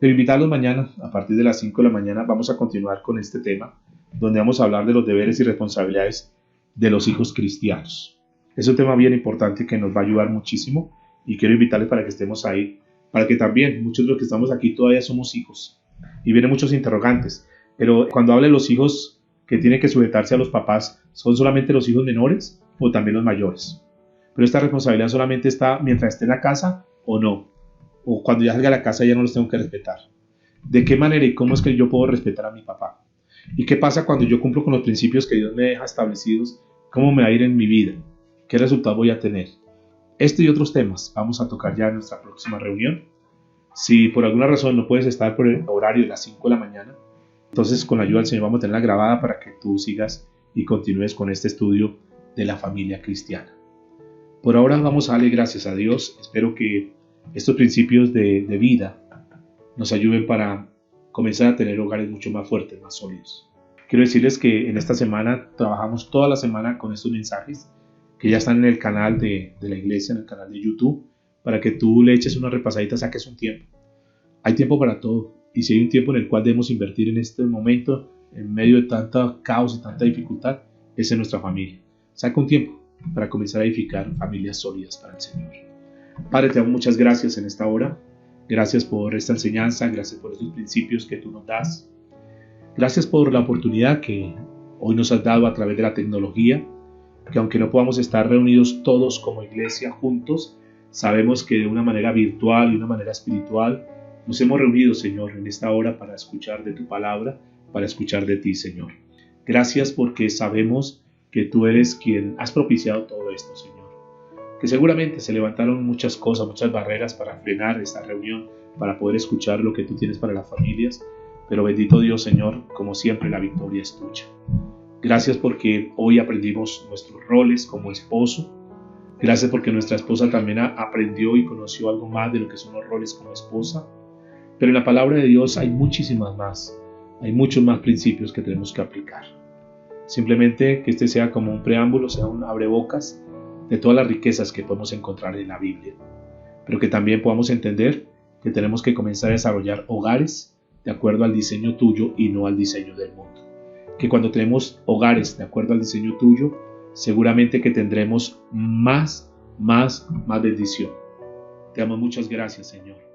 Pero invitarlos mañana, a partir de las 5 de la mañana, vamos a continuar con este tema, donde vamos a hablar de los deberes y responsabilidades de los hijos cristianos. Es un tema bien importante que nos va a ayudar muchísimo y quiero invitarles para que estemos ahí, para que también muchos de los que estamos aquí todavía somos hijos. Y vienen muchos interrogantes, pero cuando habla de los hijos que tienen que sujetarse a los papás, ¿son solamente los hijos menores o también los mayores? Pero esta responsabilidad solamente está mientras esté en la casa o no. O cuando ya salga a la casa ya no los tengo que respetar. ¿De qué manera y cómo es que yo puedo respetar a mi papá? ¿Y qué pasa cuando yo cumplo con los principios que Dios me deja establecidos? ¿Cómo me va a ir en mi vida? ¿Qué resultado voy a tener? Este y otros temas vamos a tocar ya en nuestra próxima reunión. Si por alguna razón no puedes estar por el horario de las 5 de la mañana, entonces con la ayuda del Señor vamos a tenerla grabada para que tú sigas y continúes con este estudio de la familia cristiana. Por ahora vamos a darle gracias a Dios. Espero que estos principios de vida nos ayuden para comenzar a tener hogares mucho más fuertes, más sólidos. Quiero decirles que en esta semana trabajamos toda la semana con estos mensajes que ya están en el canal de la iglesia, en el canal de YouTube, para que tú le eches una repasadita, saques un tiempo. Hay tiempo para todo, y si hay un tiempo en el cual debemos invertir en este momento, en medio de tanta caos y tanta dificultad, es en nuestra familia. Saca un tiempo para comenzar a edificar familias sólidas para el Señor. Padre, te damos muchas gracias en esta hora. Gracias por esta enseñanza, gracias por estos principios que tú nos das. Gracias por la oportunidad que hoy nos has dado a través de la tecnología, que aunque no podamos estar reunidos todos como iglesia juntos, sabemos que de una manera virtual y de una manera espiritual nos hemos reunido, Señor, en esta hora para escuchar de tu palabra, para escuchar de ti, Señor. Gracias porque sabemos que tú eres quien has propiciado todo esto, Señor. Que seguramente se levantaron muchas cosas, muchas barreras para frenar esta reunión, para poder escuchar lo que tú tienes para las familias. Pero bendito Dios, Señor, como siempre la victoria es tuya. Gracias porque hoy aprendimos nuestros roles como esposo. Gracias porque nuestra esposa también aprendió y conoció algo más de lo que son los roles como esposa. Pero en la palabra de Dios hay muchísimas más. Hay muchos más principios que tenemos que aplicar. Simplemente que este sea como un preámbulo, sea un abrebocas de todas las riquezas que podemos encontrar en la Biblia. Pero que también podamos entender que tenemos que comenzar a desarrollar hogares de acuerdo al diseño tuyo y no al diseño del mundo. Que cuando tenemos hogares de acuerdo al diseño tuyo, seguramente que tendremos más bendición. Te damos muchas gracias, Señor.